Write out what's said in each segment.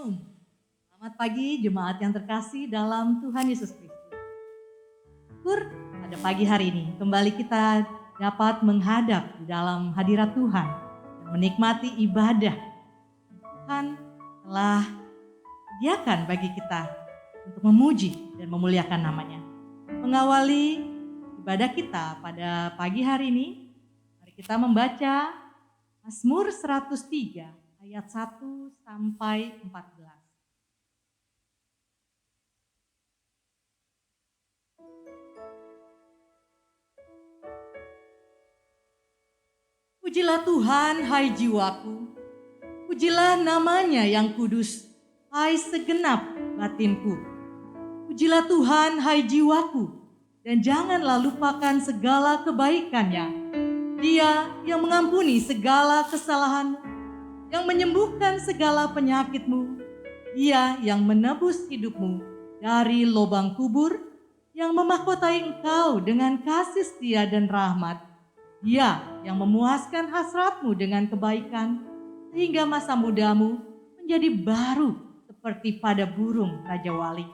Shalom. Selamat pagi jemaat yang terkasih dalam Tuhan Yesus Kristus. Syukur pada pagi hari ini kembali kita dapat menghadap di dalam hadirat Tuhan dan menikmati ibadah Tuhan telah sediakan bagi kita untuk memuji dan memuliakan namanya. Mengawali ibadah kita pada pagi hari ini, mari kita membaca Mazmur 103 ayat 1 sampai 14. Pujilah Tuhan, hai jiwaku. Pujilah namanya yang kudus, hai segenap batinku. Pujilah Tuhan, hai jiwaku, dan janganlah lupakan segala kebaikannya. Dia yang mengampuni segala kesalahanmu, yang menyembuhkan segala penyakitmu. Dia yang menebus hidupmu dari lubang kubur, yang memahkotai engkau dengan kasih setia dan rahmat. Dia yang memuaskan hasratmu dengan kebaikan, sehingga masa mudamu menjadi baru seperti pada burung Raja Wali.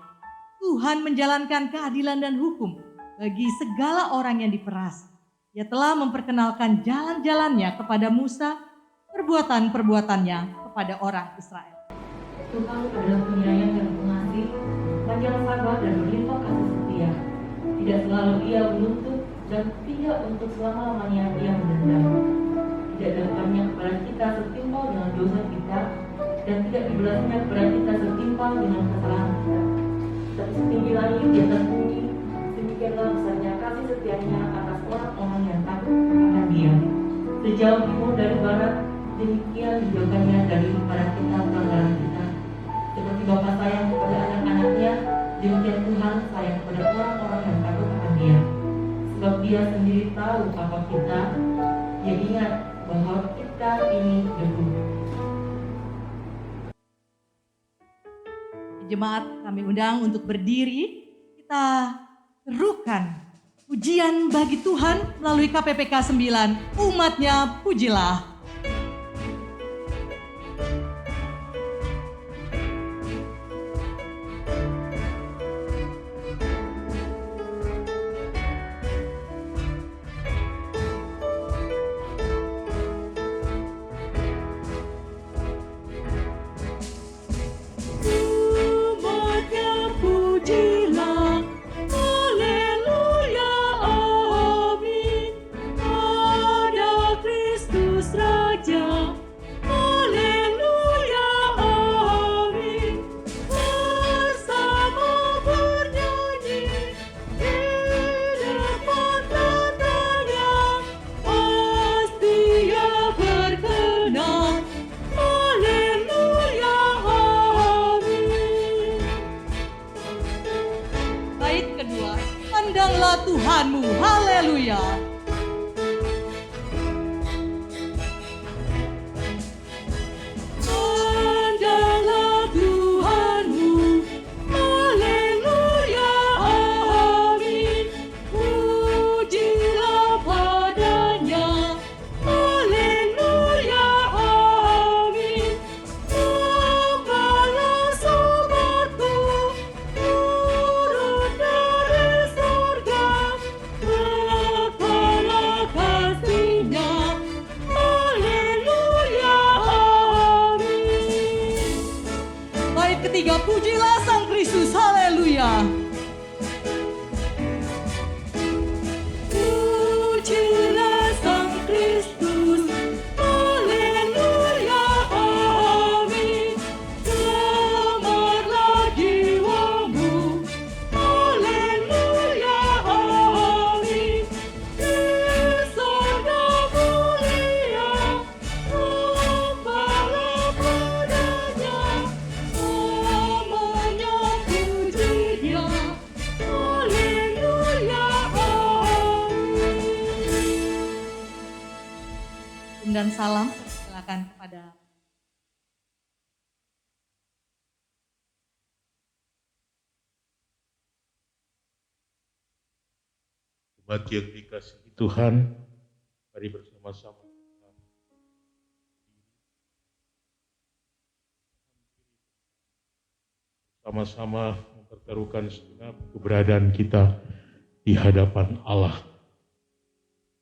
Tuhan menjalankan keadilan dan hukum bagi segala orang yang diperas. Dia telah memperkenalkan jalan-jalannya kepada Musa, perbuatan-perbuatannya kepada orang Israel. Tuhan adalah penyayang dan pengasih, panjang sabar dan berlimpah kasih setia. Tidak selalu Ia menuntut dan tidak untuk selama-lamanya Ia mendendam. Tidak datangnya kepada kita setimpal dengan dosa kita, dan tidak dibelasnya kepada kita setimpal dengan kesalahan kita. Tapi setinggi langit di atas bumi, demikianlah besarnya kasih setianya atas orang-orang yang takut akan Dia. Sejauh timur dari barat, demikian dijauhkannya daripada kita pelanggaran kita. Seperti Bapa sayang kepada anak-anaknya, demikian Tuhan sayang kepada orang-orang yang takut akan Dia. Sebab Dia sendiri tahu apa kita. Dia ingat bahwa kita ini debu. Jemaat kami undang untuk berdiri. Kita serukan pujian bagi Tuhan melalui KPPK 9. Umatnya pujilah. Tuhanmu, haleluya. Ketiga, pujilah Sang Kristus, haleluya. Pujilah Sang Kristus, haleluya, amin. Gemarlah jiwamu, haleluya, amin. Di sorga mulia, sembahlah padanya. Dan salam silakan kepada umat yang dikasihi Tuhan. Mari bersama-sama sama-sama mempertaruhkan segenap keberadaan kita di hadapan Allah.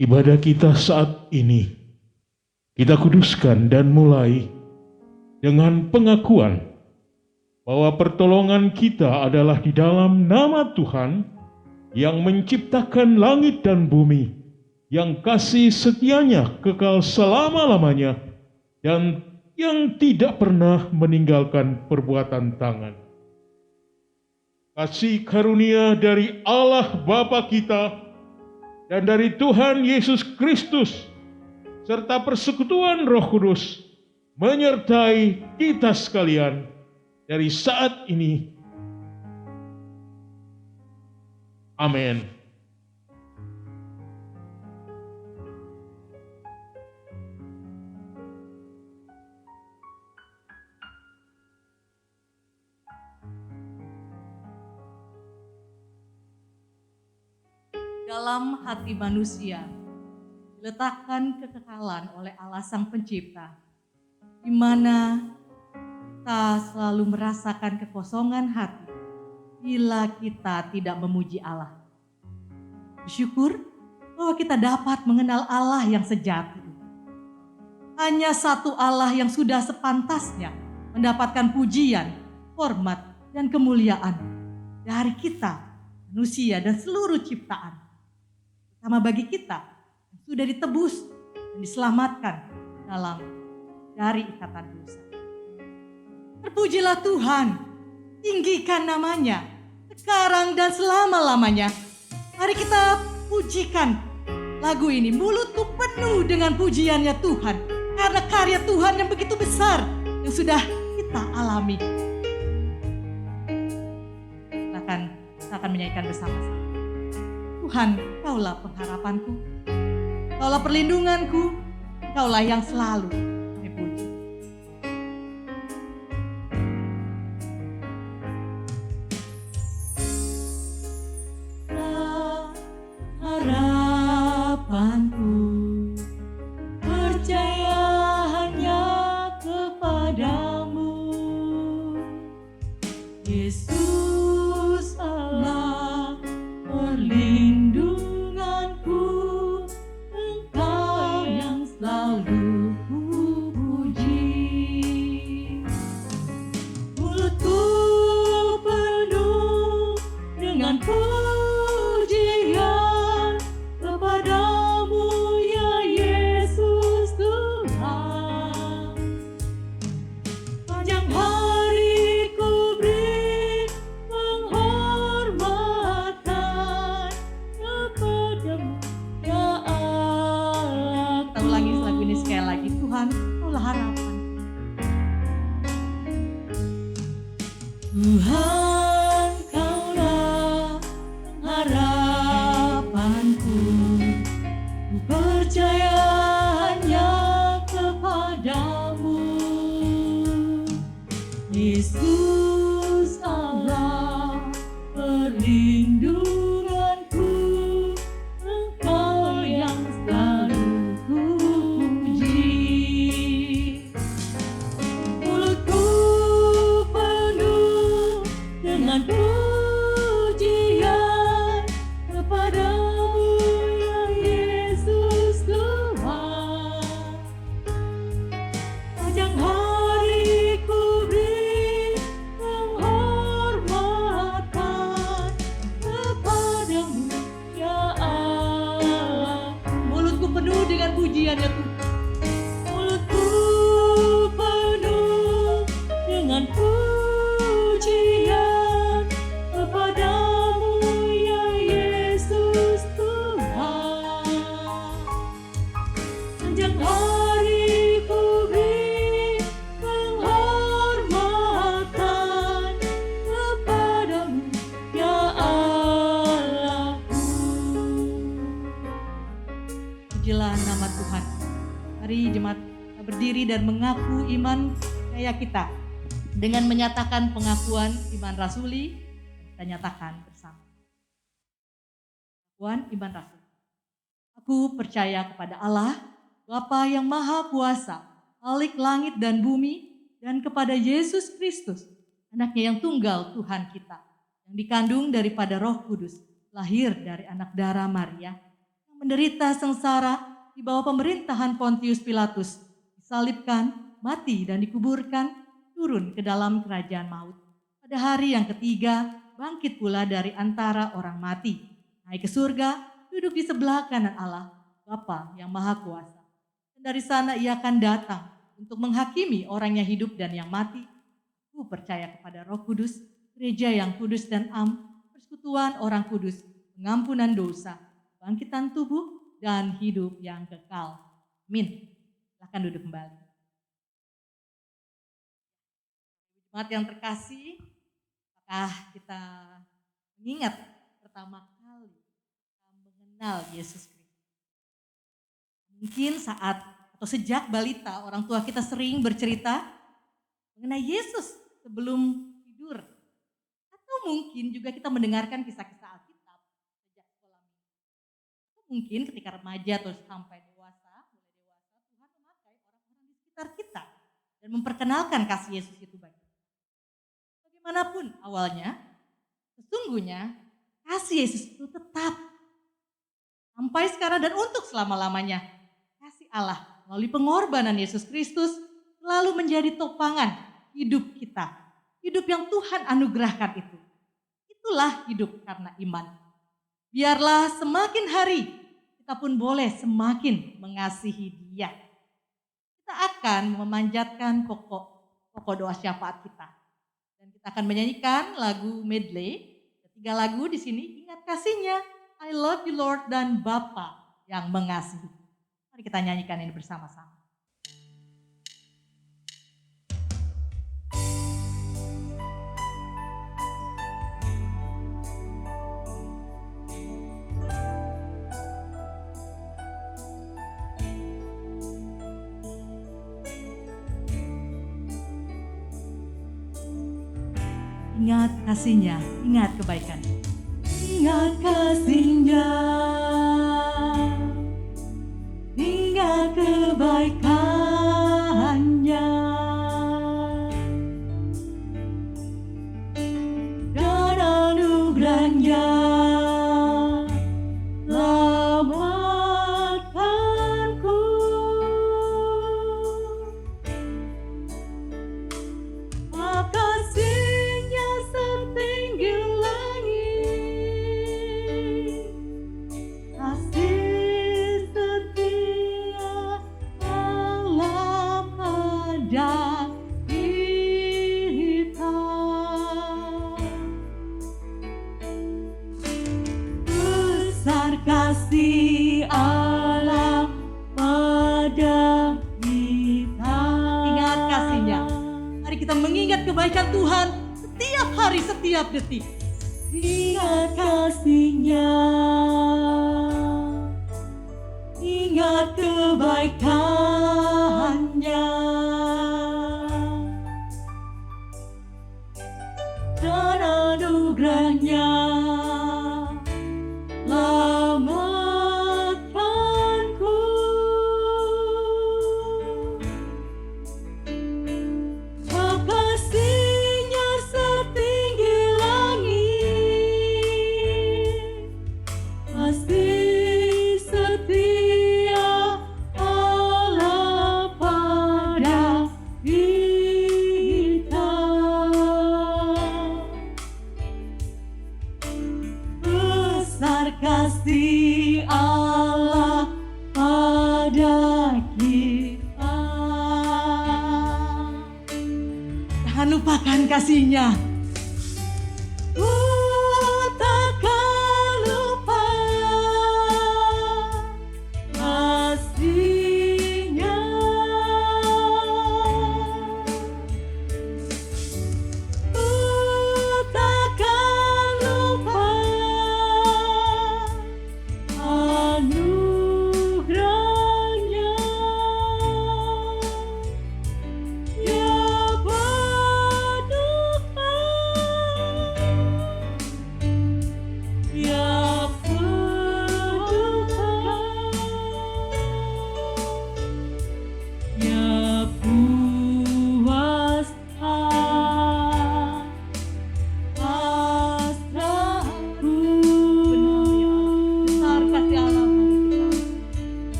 Ibadah kita saat ini kita kuduskan dan mulai dengan pengakuan bahwa pertolongan kita adalah di dalam nama Tuhan yang menciptakan langit dan bumi, yang kasih setianya kekal selama-lamanya, dan yang tidak pernah meninggalkan perbuatan tangan. Kasih karunia dari Allah Bapa kita dan dari Tuhan Yesus Kristus serta persekutuan Roh Kudus menyertai kita sekalian dari saat ini. Amin. Dalam hati manusia diletakkan kekekalan oleh Allah Sang Pencipta, di mana kita selalu merasakan kekosongan hati bila kita tidak memuji Allah. Bersyukur bahwa kita dapat mengenal Allah yang sejati. Hanya satu Allah yang sudah sepantasnya mendapatkan pujian, hormat, dan kemuliaan dari kita, manusia dan seluruh ciptaan. Sama bagi kita yang sudah ditebus dan diselamatkan dari ikatan dosa. Terpujilah Tuhan, tinggikan namanya, sekarang dan selama-lamanya. Mari kita pujikan lagu ini. Mulutku penuh dengan pujiannya Tuhan, karena karya Tuhan yang begitu besar yang sudah kita alami. Kita akan menyanyikan bersama-sama. Tuhan, Kaulah pengharapanku, Kaulah perlindunganku, Kaulah yang selalu kami puji. Harapanku, percaya hanya kepadamu, Yesus Allah perlindunganku, Engkau yang selalu kupuji. Mulutku penuh dengan pujian kepadamu, ya Yesus Tuhan. Panjang hari ku beri penghormatan kepadamu, ya Allah. Kita ulangi lagu ini sekali lagi. Tuhan, Kaulah harapan. Tuhan, Kaulah pengharapanku, ku percaya hanya kepadamu, Yesus Allah perlindunganku, Engkau yang selalu kupuji. Mulutku penuh dengan pujian kepadamu, ya Yesus Tuhan. Panjang hari ku beri penghormatan kepadamu, ya Allah. Mulutku penuh dengan pujian, ya Tuhan. Mulutku penuh dengan pujian kepadamu, ya Yesus Tuhan. Sepanjang hari ku beri penghormatan kepadamu, ya Allahku. Pujilah nama Tuhan. Mari jemaat kita berdiri dan mengaku iman percaya kita dengan menyatakan pengakuan iman rasuli. Kita nyatakan bersama. Pengakuan iman rasuli. Aku percaya kepada Allah, Bapa yang Maha Kuasa, Khalik langit dan bumi, dan kepada Yesus Kristus, anaknya yang tunggal Tuhan kita, yang dikandung daripada Roh Kudus, lahir dari anak darah Maria, yang menderita sengsara di bawah pemerintahan Pontius Pilatus, disalibkan, mati dan dikuburkan, turun ke dalam kerajaan maut. Pada hari yang ketiga, bangkit pula dari antara orang mati, naik ke surga, duduk di sebelah kanan Allah, Bapa yang Maha Kuasa. Dan dari sana ia akan datang untuk menghakimi orang yang hidup dan yang mati. Aku percaya kepada Roh Kudus, gereja yang kudus dan persekutuan orang kudus, pengampunan dosa, bangkitan tubuh, dan hidup yang kekal. Amin. Silakan duduk kembali. Jemaat yang terkasih, apakah kita mengingat pertama kali kita mengenal Yesus Kristus? Mungkin saat atau sejak balita orang tua kita sering bercerita mengenai Yesus sebelum tidur. Atau mungkin juga kita mendengarkan kisah-kisah Alkitab sejak sekolah minggu. Atau mungkin ketika remaja atau sampai dewasa, mulai dewasa, Tuhan memakai orang-orang di sekitar kita dan memperkenalkan kasih Yesus itu bagi kita. Bagaimanapun awalnya, sesungguhnya kasih Yesus itu tetap sampai sekarang dan untuk selama-lamanya. Kasih Allah melalui pengorbanan Yesus Kristus selalu menjadi topangan hidup kita. Hidup yang Tuhan anugerahkan itu. Itulah hidup karena iman. Biarlah semakin hari kita pun boleh semakin mengasihi Dia. Kita akan memanjatkan pokok doa syafaat kita. Dan kita akan menyanyikan lagu medley. Ketiga lagu di sini, ingat kasihnya, I love you Lord dan Bapa yang mengasihi. Mari kita nyanyikan ini bersama-sama. Ingat kasihnya, ingat kebaikan. Ingat kasihnya, ingat kebaikannya, dan anugerahnya selamatkanku. Kasihnya setinggi langit, kasih setia Allah pada kita. Besar kasih Allah pada kita. Ingat kasihnya. Mari kita mengingat kebaikan Tuhan setiap hari, setiap detik. Ingat kasihnya, ingat kebaikannya, dan anugerahnya selamatkanku. Kasihnya setinggi langit, kasih setia Allah pada kita. Besar kasih Allah pada kita. Jangan lupakan kasihnya. Takkan lupa kasihnya. Takkan lupa anugerahnya. Ya penuh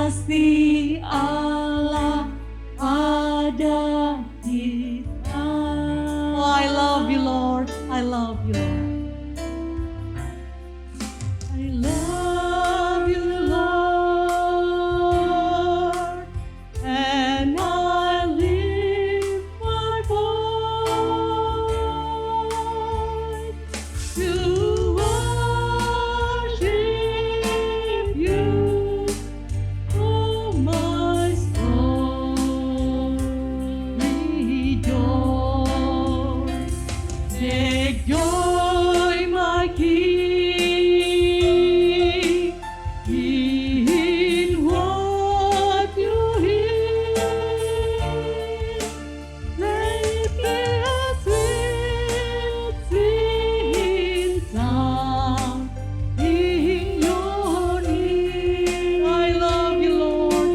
kasih Allah pada kita. Oh, I love you, Lord. I love you, Lord. I love you, Lord, and I lift my voice to worship you, oh my soul, rejoice. Take joy, my King, in what you hear. Let it be a sweet, sweet sound in your ear. I love you, Lord.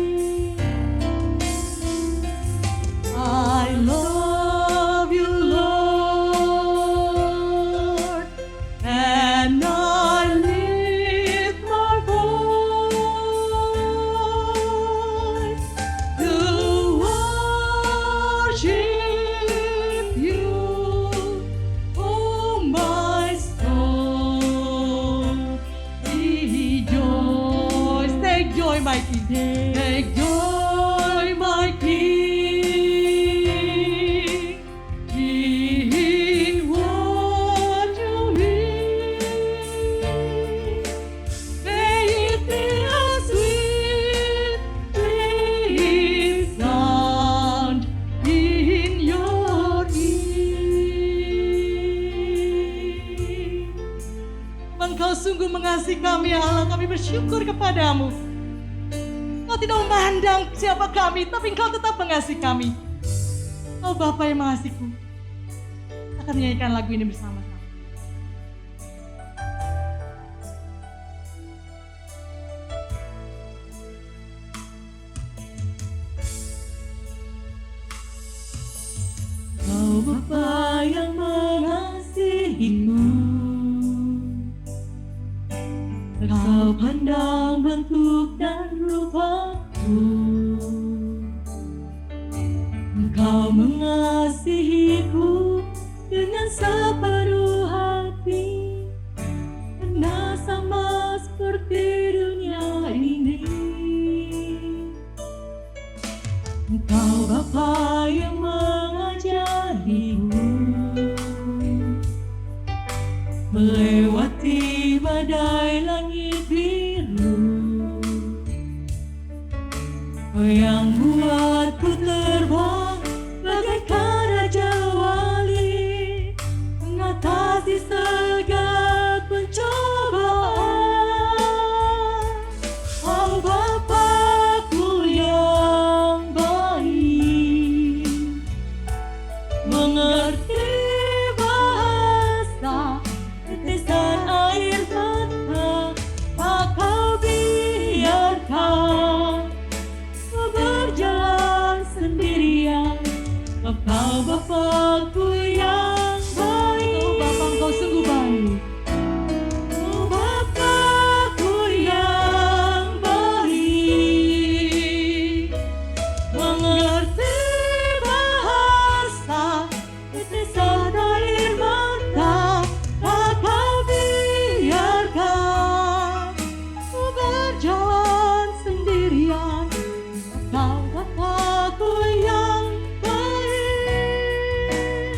I love you, Lord, and I lift my voice to worship you, oh my soul, rejoice. Take joy, my King. Take joy, my King, in what you hear. May it be a sweet, sweet sound in your ear. Engkau sungguh mengasihi kami, ya Allah. Kami bersyukur kepadamu. Engkau tidak memandang siapa kami, tapi Engkau tetap mengasihi kami. Oh Bapa yang mengasihiku. Kita akan menyanyikan lagu ini bersama-sama. Kau Bapa yang mengasihiku, Kau pandang bentuk dan rupaku. Engkau mengasihiku dengan sepenuh hati, karena sama seperti dunia ini. Engkau Bapa yang mengajariku melewati badai langit biru. Kau yang buatku terbang bagaikan raja wali, mengatasi segala pencobaan. Oh Bapa-Ku yang baik, mengerti bahasa tetesan air mata, tak Kau biarkan ku berjalan sendirian. Engkau Bapa-Ku yang baik. Oh Bapa, Engkau sungguh baik. Oh Bapa-Ku yang baik, mengerti bahasa tetesan air mata, tak Kau biarkan ku berjalan sendirian. Engkau Bapa-Ku yang baik.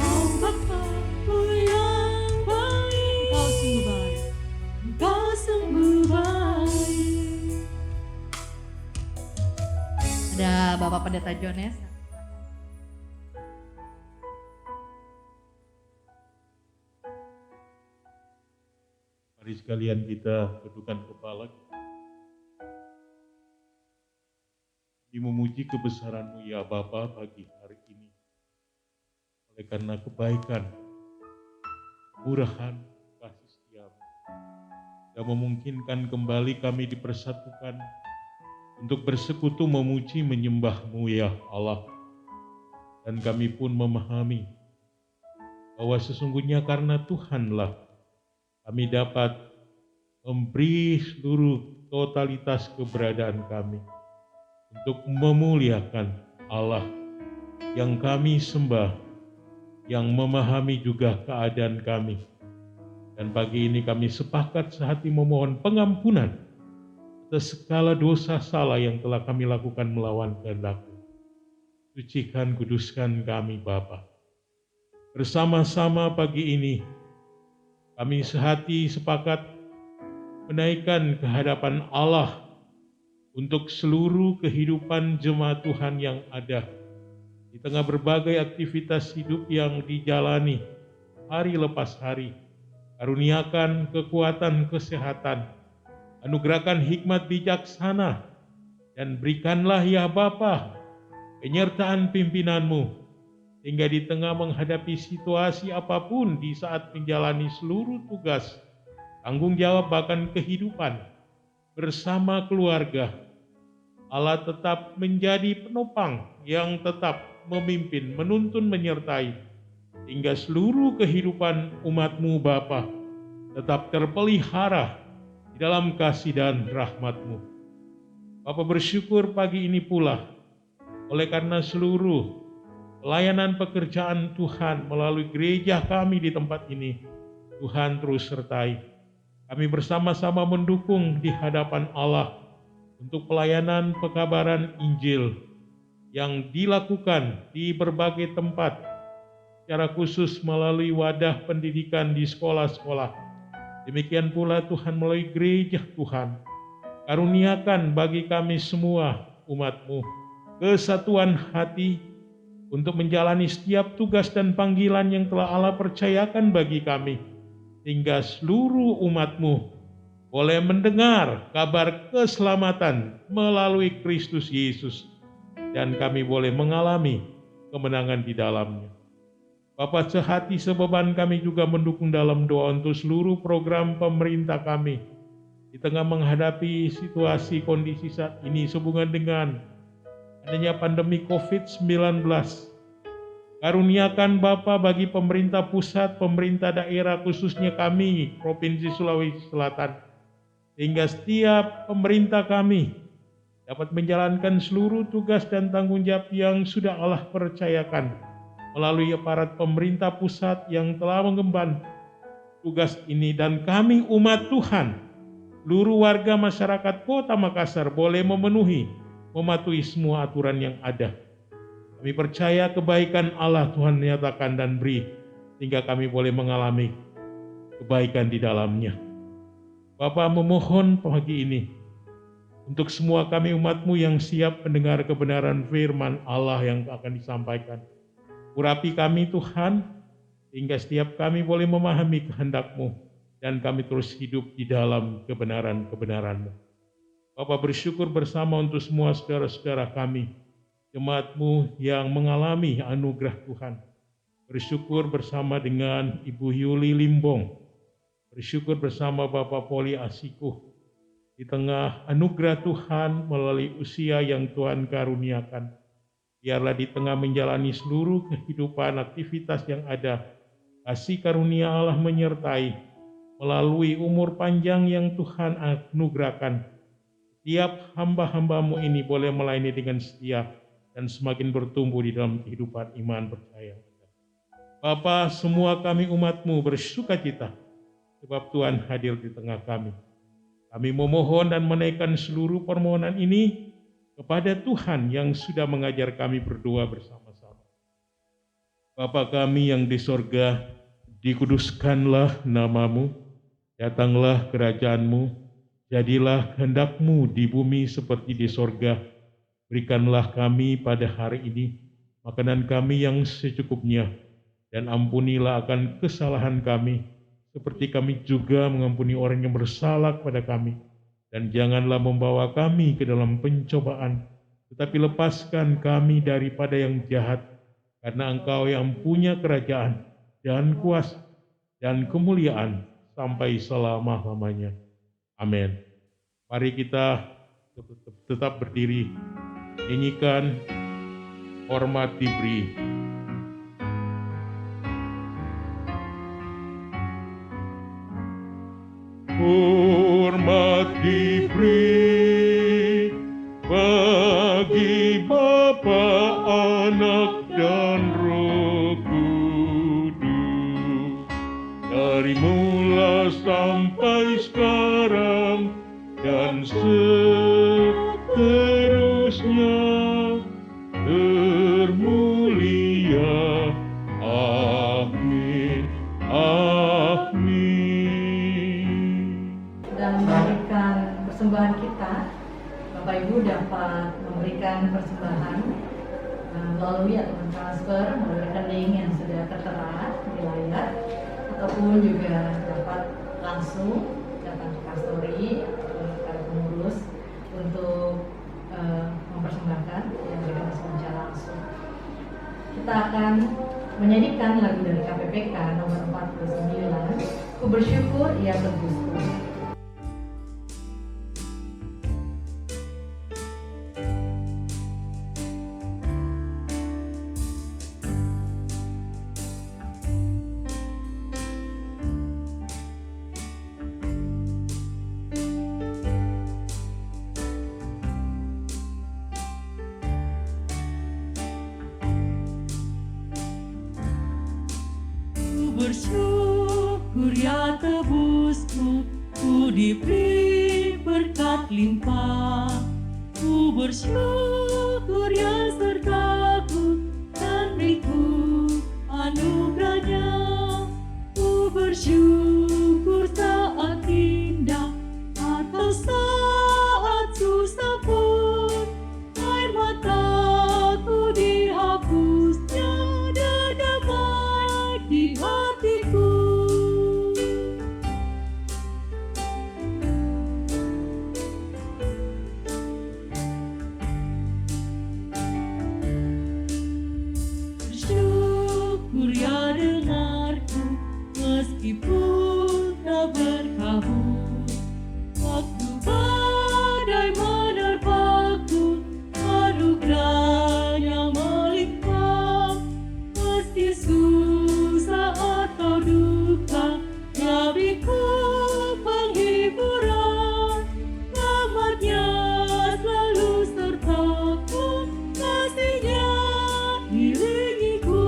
Oh Bapa-Ku yang baik, Engkau sungguh baik. Engkau sungguh baik. Ada Bapak Pendeta Jones. Mari sekalian kita tundukkan kepala. Kami memuji kebesaran-Mu ya Bapa pagi hari ini. Oleh karena kebaikan, kemurahan, kasih setia-Mu, yang memungkinkan kembali kami dipersatukan untuk bersekutu memuji menyembah-Mu ya Allah. Dan kami pun memahami bahwa sesungguhnya karena Tuhanlah kami dapat memberi seluruh totalitas keberadaan kami, untuk memuliakan Allah yang kami sembah, yang memahami juga keadaan kami. Dan pagi ini kami sepakat sehati memohon pengampunan atas segala dosa salah yang telah kami lakukan melawan kehendak-Mu. Sucikan, kuduskan kami Bapa. Bersama-sama pagi ini kami sehati sepakat menaikkan kehadapan Allah untuk seluruh kehidupan jemaat Tuhan yang ada di tengah berbagai aktivitas hidup yang dijalani hari lepas hari. Karuniakan kekuatan kesehatan, anugerahkan hikmat bijaksana, dan berikanlah ya Bapa penyertaan pimpinan-Mu, hingga di tengah menghadapi situasi apapun di saat menjalani seluruh tugas, tanggung jawab bahkan kehidupan bersama keluarga, Allah tetap menjadi penopang yang tetap memimpin, menuntun, menyertai, hingga seluruh kehidupan umat-Mu Bapa tetap terpelihara di dalam kasih dan rahmat-Mu. Bapa bersyukur pagi ini pula, oleh karena seluruh pelayanan pekerjaan Tuhan melalui gereja kami di tempat ini, Tuhan terus sertai. Kami bersama-sama mendukung di hadapan Allah untuk pelayanan pekabaran Injil yang dilakukan di berbagai tempat, secara khusus melalui wadah pendidikan di sekolah-sekolah. Demikian pula Tuhan melalui gereja Tuhan. Karuniakan bagi kami semua umat-Mu kesatuan hati untuk menjalani setiap tugas dan panggilan yang telah Allah percayakan bagi kami, hingga seluruh umat-Mu boleh mendengar kabar keselamatan melalui Kristus Yesus, dan kami boleh mengalami kemenangan di dalamnya. Bapa, sehati sebeban kami juga mendukung dalam doa untuk seluruh program pemerintah kami di tengah menghadapi situasi kondisi saat ini sehubungan dengan adanya pandemi COVID-19. Karuniakan Bapa bagi pemerintah pusat, pemerintah daerah, khususnya kami Provinsi Sulawesi Selatan, sehingga setiap pemerintah kami dapat menjalankan seluruh tugas dan tanggung jawab yang sudah Allah percayakan melalui aparat pemerintah pusat yang telah mengemban tugas ini, dan kami umat Tuhan, seluruh warga masyarakat Kota Makassar boleh mematuhi semua aturan yang ada. Kami percaya kebaikan Allah Tuhan nyatakan dan beri, sehingga kami boleh mengalami kebaikan di dalamnya. Bapa memohon pagi ini untuk semua kami umat-Mu yang siap mendengar kebenaran firman Allah yang akan disampaikan. Urapi kami Tuhan, hingga setiap kami boleh memahami kehendak-Mu, dan kami terus hidup di dalam kebenaran-kebenaran-Mu. Bapa bersyukur bersama untuk semua saudara-saudara kami, jemaat-Mu yang mengalami anugerah Tuhan. Bersyukur bersama dengan Ibu Yuli Limbong, bersyukur bersama Bapak Poli Asikuh, di tengah anugerah Tuhan melalui usia yang Tuhan karuniakan. Biarlah di tengah menjalani seluruh kehidupan aktivitas yang ada, kasih karunia Allah menyertai melalui umur panjang yang Tuhan anugerahkan. Tiap hamba-hamba-Mu ini boleh melayani dengan setia dan semakin bertumbuh di dalam kehidupan iman percaya. Bapa, semua kami umat-Mu bersukacita sebab Tuhan hadir di tengah kami. Kami memohon dan menaikkan seluruh permohonan ini kepada Tuhan yang sudah mengajar kami berdoa bersama-sama. Bapa kami yang di sorga, dikuduskanlah nama-Mu, datanglah kerajaan-Mu, jadilah kehendak-Mu di bumi seperti di sorga. Berikanlah kami pada hari ini makanan kami yang secukupnya, dan ampunilah akan kesalahan kami, seperti kami juga mengampuni orang yang bersalah kepada kami. Dan janganlah membawa kami ke dalam pencobaan, tetapi lepaskan kami daripada yang jahat, karena Engkau yang punya kerajaan dan kuasa dan kemuliaan sampai selama-lamanya. Amin. Mari kita tetap berdiri, nyanyikan hormat diberi. Hormat diberi Bapak Ibu dapat memberikan persembahan melalui atau transfer melalui rekening yang sudah tertera di layar, ataupun juga dapat langsung datang ke pastori atau kepada pengurus untuk mempersembahkan yang berikan secara langsung. Kita akan menyanyikan lagu dari KPPK nomor 49, Ku Bersyukur Ia Tebusku. Bersyukur ya tebusku, ku diberi berkat limpah. Ku bersyukur ya sertaku dan beriku anugerahnya. Ku bersyukur saat indah atau saat susah pun, air mataku dihapusnya dan damai di hatiku. Bersyukur ya dengarku meskipun tak berkabut. Waktu badai menerpaku, anugerahnya melimpah. Meski susah atau duka, Dia beriku penghiburan. Rahmat-Nya selalu sertaku, kasih-Nya iringiku.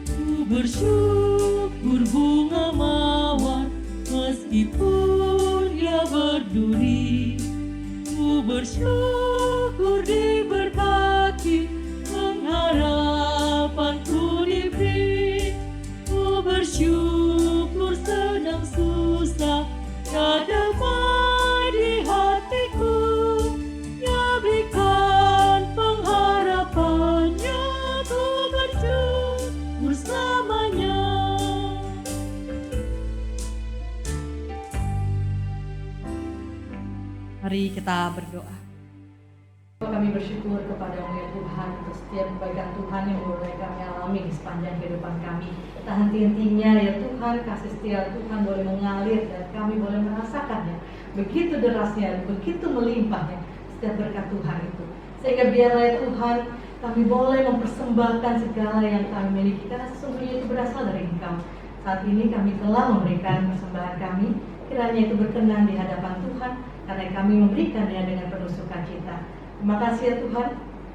Ku bersyukur bunga mawar meskipun ia berduri. Ku bersyukur diberkati, pengharapanku diberi. Ku bersyukur senang susah, ya damai di hatiku. Ya berikan pengharapannya, ku bersyukur selamanya. Mari kita berdoa. Kami bersyukur kepada Mu Tuhan untuk setiap kebaikan Tuhan yang boleh kami alami di sepanjang kehidupan kami. Tak henti-hentinya ya Tuhan, kasih setia Tuhan boleh mengalir dan kami boleh merasakannya. Begitu derasnya, begitu melimpahnya setiap berkat Tuhan itu. Sehingga biarlah ya Tuhan, kami boleh mempersembahkan segala yang kami miliki, karena sesungguhnya itu berasal dari Engkau. Saat ini kami telah memberikan persembahan kami, kiranya itu berkenan di hadapan Tuhan, karena kami memberikannya dengan penuh sukacita. Terima kasih ya Tuhan,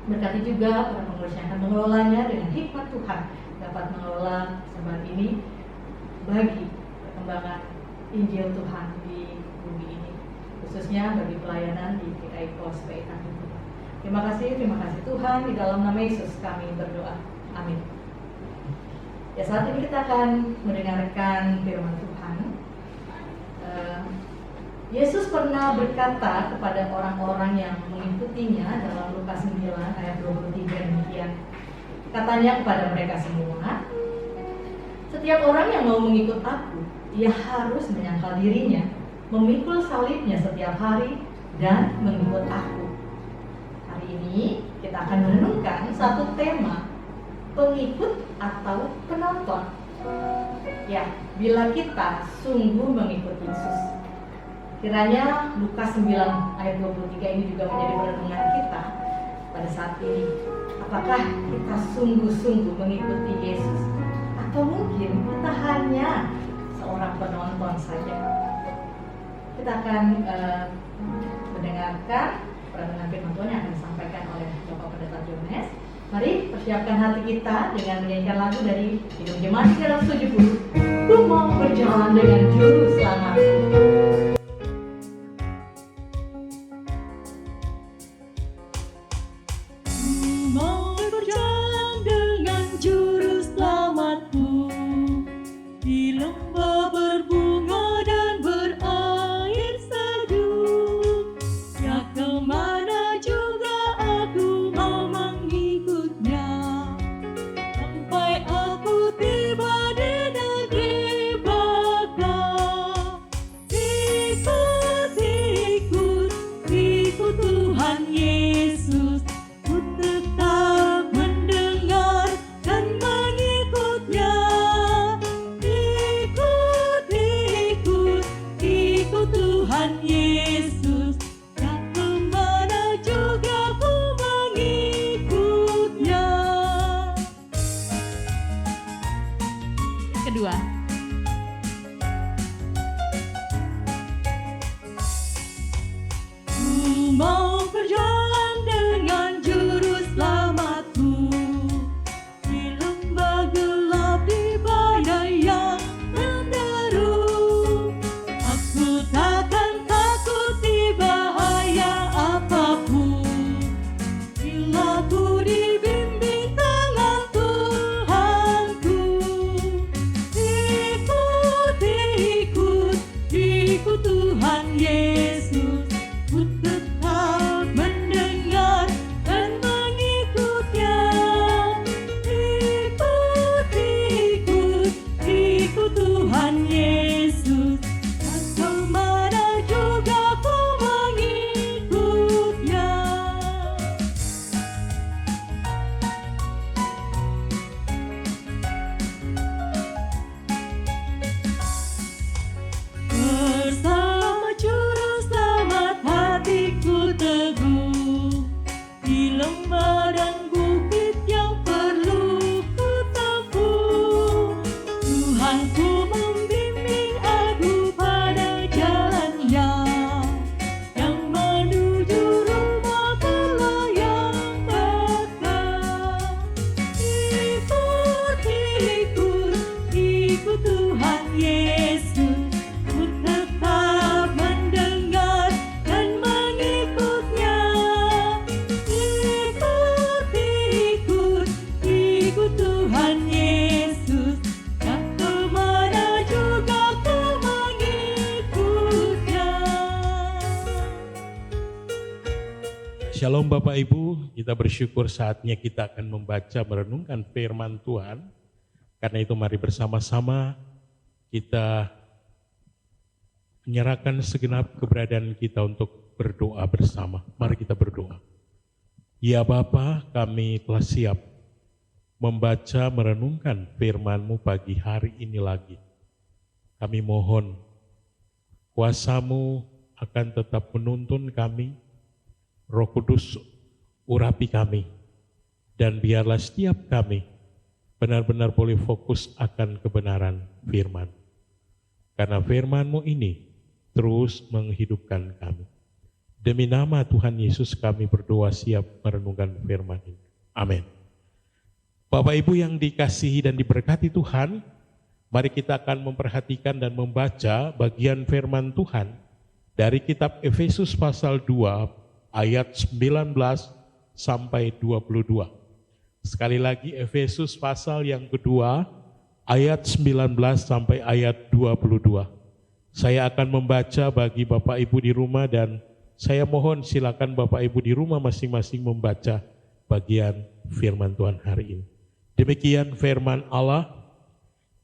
berkati juga para pengurus yang akan mengelolanya dengan hikmat Tuhan, dapat mengelola persembahan ini bagi perkembangan Injil Tuhan di bumi ini, khususnya bagi pelayanan di GKI Pos Paitan itu. Terima kasih Tuhan, di dalam nama Yesus kami berdoa. Amin. Ya, saat ini kita akan mendengarkan firman Tuhan. Yesus pernah berkata kepada orang-orang yang mengikutinya dalam Lukas 9 ayat 23 demikian. Katanya kepada mereka semua, setiap orang yang mau mengikut aku, ia harus menyangkal dirinya, memikul salibnya setiap hari, dan mengikut aku. Hari ini kita akan merenungkan satu tema, pengikut atau penonton. Ya, bila kita sungguh mengikut Yesus. Kiranya Lukas 9 ayat 23 ini juga menjadi perenungan kita pada saat ini. Apakah kita sungguh-sungguh mengikuti Yesus? Atau mungkin kita hanya seorang penonton saja? Kita akan mendengarkan perenungan firman Tuhan yang akan disampaikan oleh Bapak Pendeta Jones. Mari persiapkan hati kita dengan menyanyikan lagu dari Kidung Jemaat 370. Ku mau berjalan dengan juru selamatku. Mau berjalan dengan kedua. Ku mau berjalan dengan juru selamatku di lembah gelap, di badai yang menderu. Aku takkan takuti bahaya apapun bila ku dibimbing tangan Tuhanku. Ikut Tuhan Yesus, ku tetap mendengar dan mengikutnya. Ikut Tuhan Yesus, dan kemana juga ku mengikutnya. Bersama juru selamat hatiku teguh, di lembah dan bukit yang perlu ku tempuh. Tuhanku membimbing aku pada jalannya, yang menuju rumah berlayang Bapa. Ikut Tuhan Yesus, ku tetap mendengar dan mengikutnya. Ikut Tuhan Yesus, dan kemana juga ku mengikutnya. Shalom Bapak Ibu, kita bersyukur saatnya kita akan membaca merenungkan firman Tuhan. Karena itu mari bersama-sama kita menyerahkan segenap keberadaan kita untuk berdoa bersama. Mari kita berdoa. Ya Bapa, kami telah siap membaca merenungkan firman-Mu pagi hari ini lagi. Kami mohon kuasa-Mu akan tetap menuntun kami, Roh Kudus urapi kami, dan biarlah setiap kami benar-benar boleh fokus akan kebenaran firman. Karena firman-Mu ini terus menghidupkan kami. Demi nama Tuhan Yesus kami berdoa siap merenungkan firman ini. Amin. Bapak Ibu yang dikasihi dan diberkati Tuhan, mari kita akan memperhatikan dan membaca bagian firman Tuhan dari kitab Efesus pasal 2 ayat 19 sampai 22. Sekali lagi Efesus pasal yang kedua ayat 19 sampai ayat 22. Saya akan membaca bagi Bapak Ibu di rumah dan saya mohon silakan Bapak Ibu di rumah masing-masing membaca bagian firman Tuhan hari ini. Demikian firman Allah,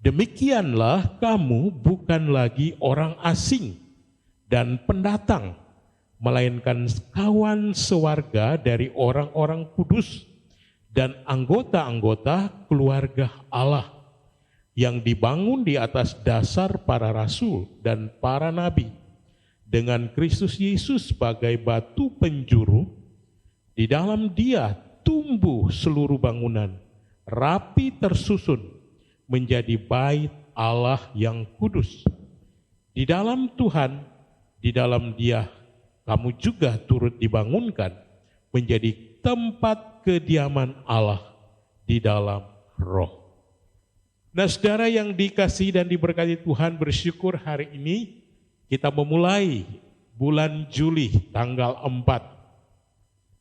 demikianlah kamu bukan lagi orang asing dan pendatang, melainkan kawan sewarga dari orang-orang kudus dan anggota-anggota keluarga Allah yang dibangun di atas dasar para rasul dan para nabi, dengan Kristus Yesus sebagai batu penjuru. Di dalam Dia tumbuh seluruh bangunan, rapi tersusun menjadi bait Allah yang kudus. Di dalam Tuhan, di dalam Dia kamu juga turut dibangunkan menjadi tempat kediaman Allah di dalam Roh. Nah, saudara yang dikasihi dan diberkati Tuhan, bersyukur hari ini kita memulai bulan Juli tanggal 4.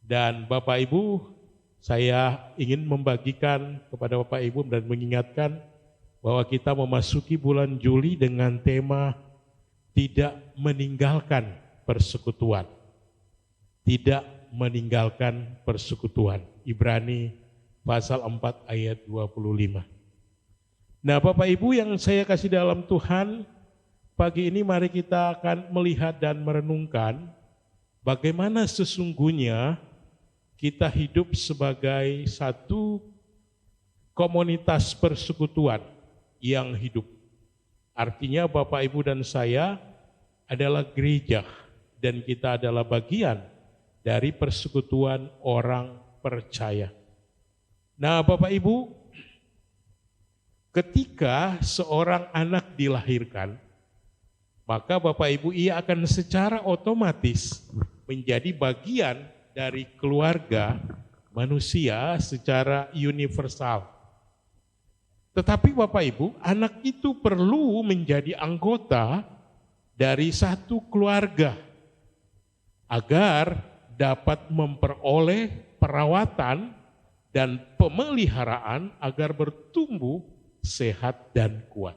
Dan Bapak Ibu, saya ingin membagikan kepada Bapak Ibu dan mengingatkan bahwa kita memasuki bulan Juli dengan tema tidak meninggalkan persekutuan. Tidak meninggalkan persekutuan. Ibrani pasal 4 ayat 25. Nah, Bapak Ibu yang saya kasih dalam Tuhan, pagi ini mari kita akan melihat dan merenungkan bagaimana sesungguhnya kita hidup sebagai satu komunitas persekutuan yang hidup. Artinya Bapak Ibu dan saya adalah gereja dan kita adalah bagian dari persekutuan orang percaya. Nah, Bapak Ibu, ketika seorang anak dilahirkan, maka Bapak Ibu ia akan secara otomatis menjadi bagian dari keluarga manusia secara universal. Tetapi Bapak Ibu, anak itu perlu menjadi anggota dari satu keluarga agar dapat memperoleh perawatan dan pemeliharaan agar bertumbuh sehat dan kuat.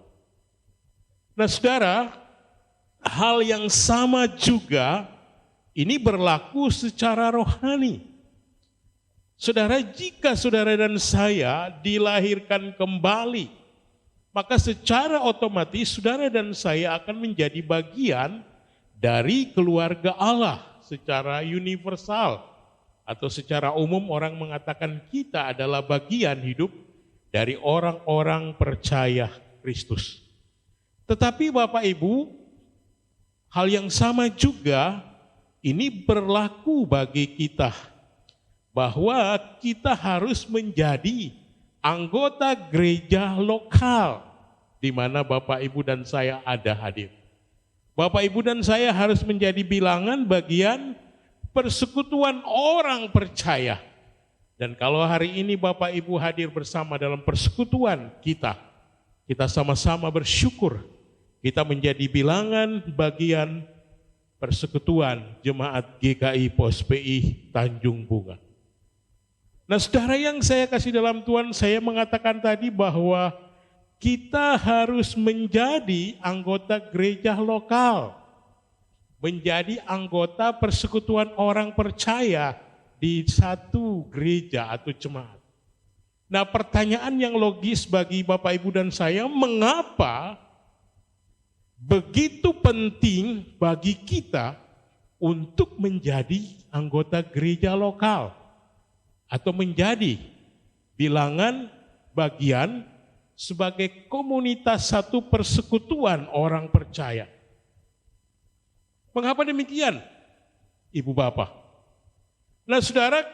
Nah saudara, hal yang sama juga ini berlaku secara rohani. Saudara, jika saudara dan saya dilahirkan kembali, maka secara otomatis saudara dan saya akan menjadi bagian dari keluarga Allah secara universal. Atau secara umum orang mengatakan kita adalah bagian hidup dari orang-orang percaya Kristus. Tetapi Bapak Ibu, hal yang sama juga ini berlaku bagi kita, bahwa kita harus menjadi anggota gereja lokal di mana Bapak Ibu dan saya ada hadir. Bapak Ibu dan saya harus menjadi bilangan bagian persekutuan orang percaya. Dan kalau hari ini Bapak Ibu hadir bersama dalam persekutuan kita sama-sama bersyukur kita menjadi bilangan bagian persekutuan Jemaat GKI POSPI Tanjung Bunga. Nah saudara yang saya kasih dalam Tuhan, saya mengatakan tadi bahwa kita harus menjadi anggota gereja lokal, menjadi anggota persekutuan orang percaya di satu gereja atau jemaat. Nah pertanyaan yang logis bagi Bapak Ibu dan saya, mengapa begitu penting bagi kita untuk menjadi anggota gereja lokal atau menjadi bilangan bagian sebagai komunitas satu persekutuan orang percaya? Mengapa demikian, Ibu Bapak? Nah saudara,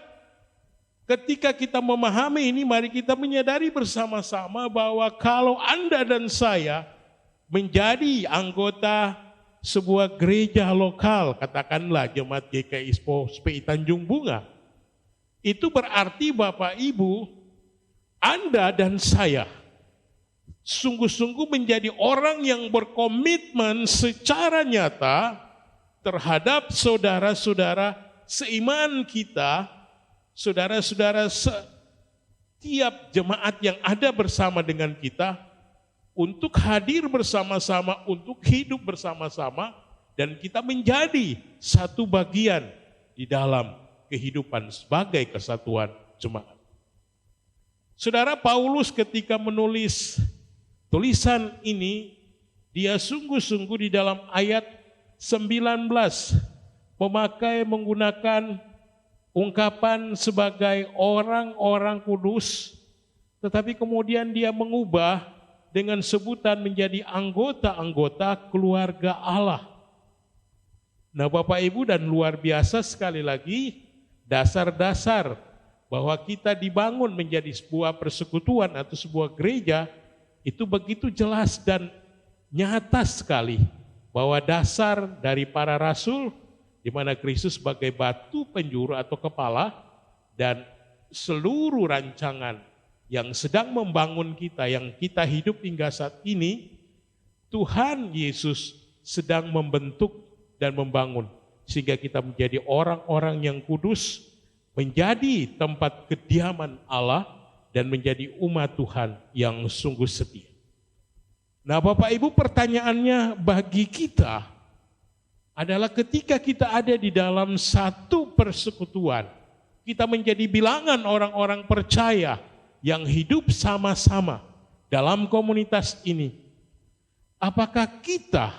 ketika kita memahami ini, mari kita menyadari bersama-sama bahwa kalau Anda dan saya menjadi anggota sebuah gereja lokal, katakanlah Jemaat GKI POSPI Tanjung Bunga, itu berarti Bapak Ibu, Anda dan saya sungguh-sungguh menjadi orang yang berkomitmen secara nyata terhadap saudara-saudara seiman kita, saudara-saudara setiap jemaat yang ada bersama dengan kita, untuk hadir bersama-sama, untuk hidup bersama-sama, dan kita menjadi satu bagian di dalam kehidupan sebagai kesatuan jemaat. Saudara, Paulus ketika menulis tulisan ini, dia sungguh-sungguh di dalam ayat 19 menggunakan ungkapan sebagai orang-orang kudus, tetapi kemudian dia mengubah dengan sebutan menjadi anggota-anggota keluarga Allah. Nah Bapak Ibu, dan luar biasa sekali lagi, dasar-dasar bahwa kita dibangun menjadi sebuah persekutuan atau sebuah gereja itu begitu jelas dan nyata sekali, bahwa dasar dari para rasul, di mana Kristus sebagai batu penjuru atau kepala, dan seluruh rancangan yang sedang membangun kita, yang kita hidup hingga saat ini, Tuhan Yesus sedang membentuk dan membangun, sehingga kita menjadi orang-orang yang kudus, menjadi tempat kediaman Allah, dan menjadi umat Tuhan yang sungguh setia. Nah Bapak Ibu, pertanyaannya bagi kita adalah ketika kita ada di dalam satu persekutuan, kita menjadi bilangan orang-orang percaya yang hidup sama-sama dalam komunitas ini, apakah kita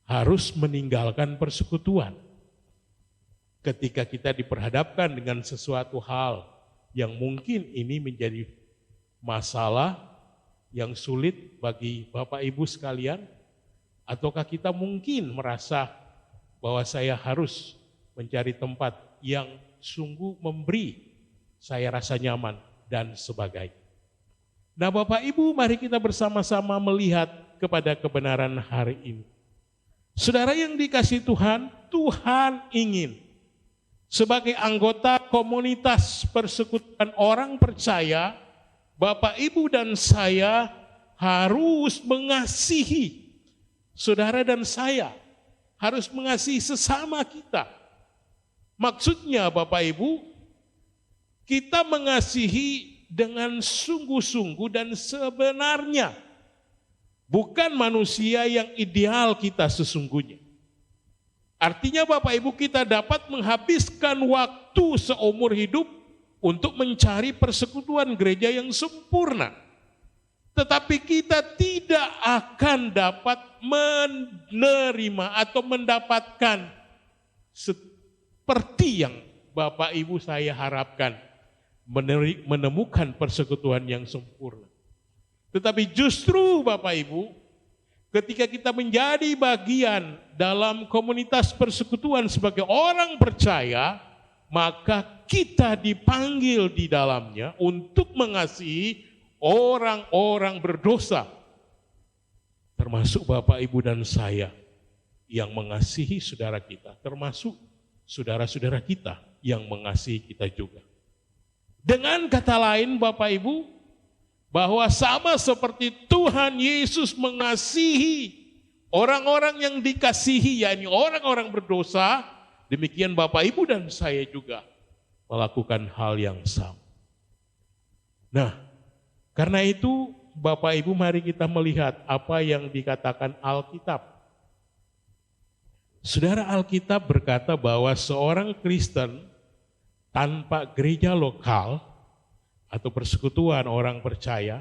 harus meninggalkan persekutuan ketika kita diperhadapkan dengan sesuatu hal yang mungkin ini menjadi masalah yang sulit bagi Bapak Ibu sekalian? Ataukah kita mungkin merasa bahwa saya harus mencari tempat yang sungguh memberi saya rasa nyaman dan sebagainya? Nah Bapak Ibu, mari kita bersama-sama melihat kepada kebenaran hari ini. Saudara yang dikasihi Tuhan, Tuhan ingin sebagai anggota komunitas persekutuan orang percaya, Bapak Ibu dan saya harus mengasihi saudara dan saya, harus mengasihi sesama kita. Maksudnya Bapak Ibu, kita mengasihi dengan sungguh-sungguh dan sebenarnya. Bukan manusia yang ideal kita sesungguhnya. Artinya Bapak Ibu, kita dapat menghabiskan waktu seumur hidup untuk mencari persekutuan gereja yang sempurna. Tetapi kita tidak akan dapat menerima atau mendapatkan seperti yang Bapak Ibu saya harapkan, menemukan persekutuan yang sempurna. Tetapi justru Bapak Ibu, ketika kita menjadi bagian dalam komunitas persekutuan sebagai orang percaya, maka kita dipanggil di dalamnya untuk mengasihi orang-orang berdosa. Termasuk Bapak Ibu dan saya yang mengasihi saudara kita, termasuk saudara-saudara kita yang mengasihi kita juga. Dengan kata lain Bapak Ibu, bahwa sama seperti Tuhan Yesus mengasihi orang-orang yang dikasihi, yakni orang-orang berdosa, demikian Bapak Ibu dan saya juga melakukan hal yang sama. Nah, karena itu Bapak Ibu mari kita melihat apa yang dikatakan Alkitab. Saudara, Alkitab berkata bahwa seorang Kristen tanpa gereja lokal atau persekutuan orang percaya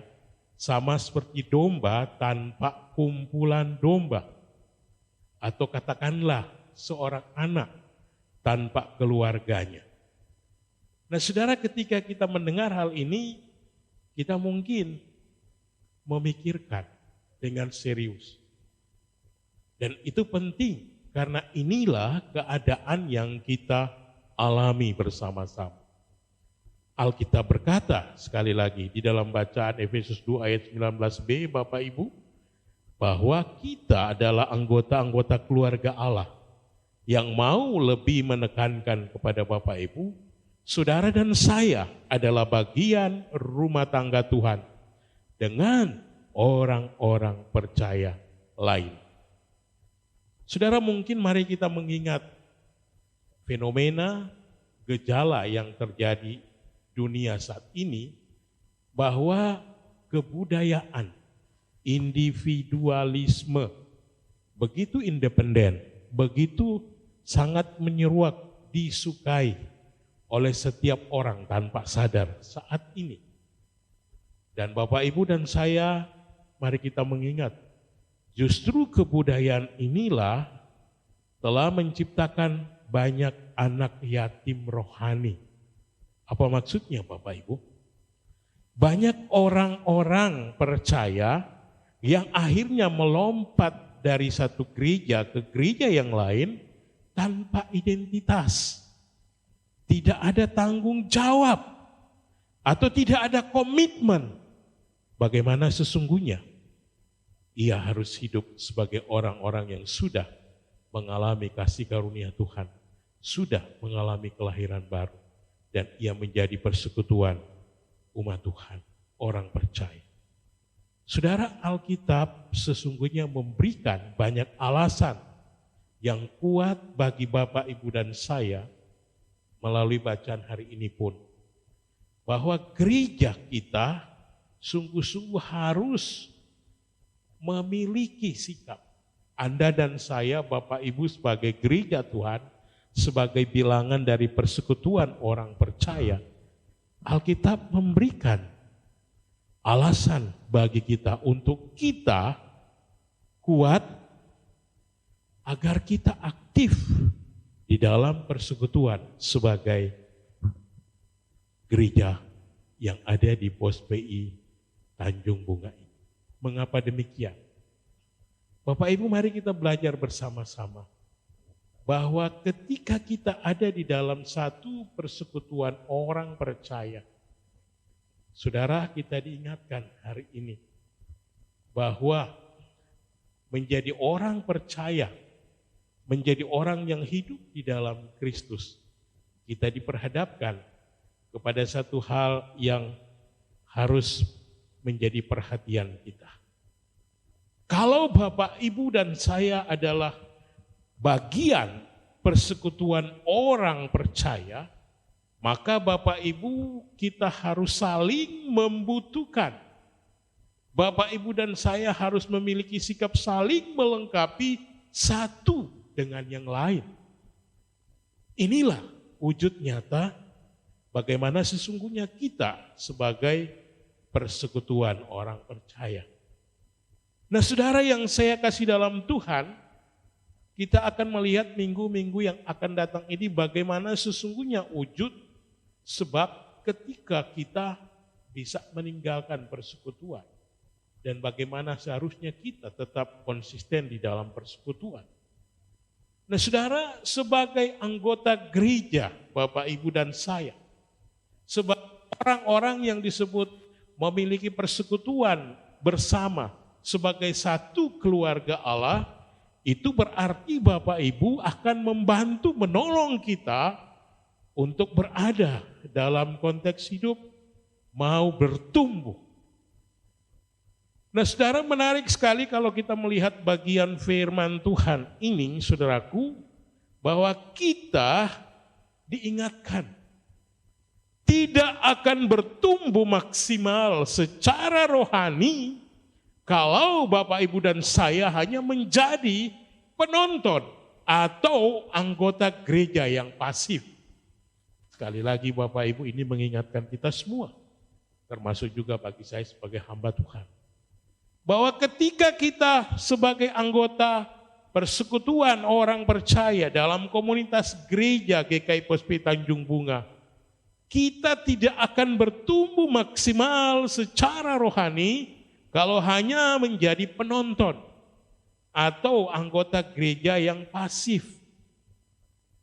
sama seperti domba tanpa kumpulan domba, atau katakanlah seorang anak tanpa keluarganya. Nah saudara, ketika kita mendengar hal ini, kita mungkin memikirkan dengan serius. Dan itu penting karena inilah keadaan yang kita alami bersama-sama. Alkitab berkata sekali lagi di dalam bacaan Efesus 2 ayat 19b Bapak Ibu, bahwa kita adalah anggota-anggota keluarga Allah yang mau lebih menekankan kepada Bapak Ibu, saudara dan saya adalah bagian rumah tangga Tuhan dengan orang-orang percaya lain. Saudara, mungkin mari kita mengingat fenomena gejala yang terjadi dunia saat ini, bahwa kebudayaan individualisme begitu independen, begitu sangat menyeruak, disukai oleh setiap orang tanpa sadar saat ini. Dan Bapak Ibu dan saya, mari kita mengingat, justru kebudayaan inilah telah menciptakan banyak anak yatim rohani. Apa maksudnya Bapak Ibu? Banyak orang-orang percaya yang akhirnya melompat dari satu gereja ke gereja yang lain tanpa identitas. Tidak ada tanggung jawab atau tidak ada komitmen bagaimana sesungguhnya ia harus hidup sebagai orang-orang yang sudah mengalami kasih karunia Tuhan, sudah mengalami kelahiran baru. Dan ia menjadi persekutuan umat Tuhan, orang percaya. Saudara, Alkitab sesungguhnya memberikan banyak alasan yang kuat bagi Bapak, Ibu, dan saya melalui bacaan hari ini pun, bahwa gereja kita sungguh-sungguh harus memiliki sikap. Anda dan saya, Bapak, Ibu, sebagai gereja Tuhan, sebagai bilangan dari persekutuan orang percaya, Alkitab memberikan alasan bagi kita untuk kita kuat agar kita aktif di dalam persekutuan sebagai gereja yang ada di Pos PI Tanjung Bunga ini. Mengapa demikian? Bapak Ibu, mari kita belajar bersama-sama bahwa ketika kita ada di dalam satu persekutuan orang percaya, Saudara, kita diingatkan hari ini bahwa menjadi orang percaya, menjadi orang yang hidup di dalam Kristus, kita diperhadapkan kepada satu hal yang harus menjadi perhatian kita. Kalau Bapak, Ibu, dan saya adalah bagian persekutuan orang percaya, maka Bapak Ibu kita harus saling membutuhkan. Bapak, Ibu, dan saya harus memiliki sikap saling melengkapi satu dengan yang lain. Inilah wujud nyata bagaimana sesungguhnya kita sebagai persekutuan orang percaya. Nah, saudara yang saya kasih dalam Tuhan, kita akan melihat minggu-minggu yang akan datang ini bagaimana sesungguhnya wujud, sebab ketika kita bisa meninggalkan persekutuan dan bagaimana seharusnya kita tetap konsisten di dalam persekutuan. Nah, saudara, sebagai anggota gereja, Bapak, Ibu, dan saya, sebagai orang-orang yang disebut memiliki persekutuan bersama sebagai satu keluarga Allah, itu berarti Bapak, Ibu akan membantu menolong kita untuk berada dalam konteks hidup mau bertumbuh. Nah, saudara, menarik sekali kalau kita melihat bagian firman Tuhan ini, saudaraku, bahwa kita diingatkan tidak akan bertumbuh maksimal secara rohani kalau Bapak, Ibu, dan saya hanya menjadi penonton atau anggota gereja yang pasif. Sekali lagi Bapak, Ibu, ini mengingatkan kita semua, termasuk juga bagi saya sebagai hamba Tuhan, bahwa ketika kita sebagai anggota persekutuan orang percaya dalam komunitas gereja GKI Pospi Tanjung Bunga, kita tidak akan bertumbuh maksimal secara rohani kalau hanya menjadi penonton atau anggota gereja yang pasif.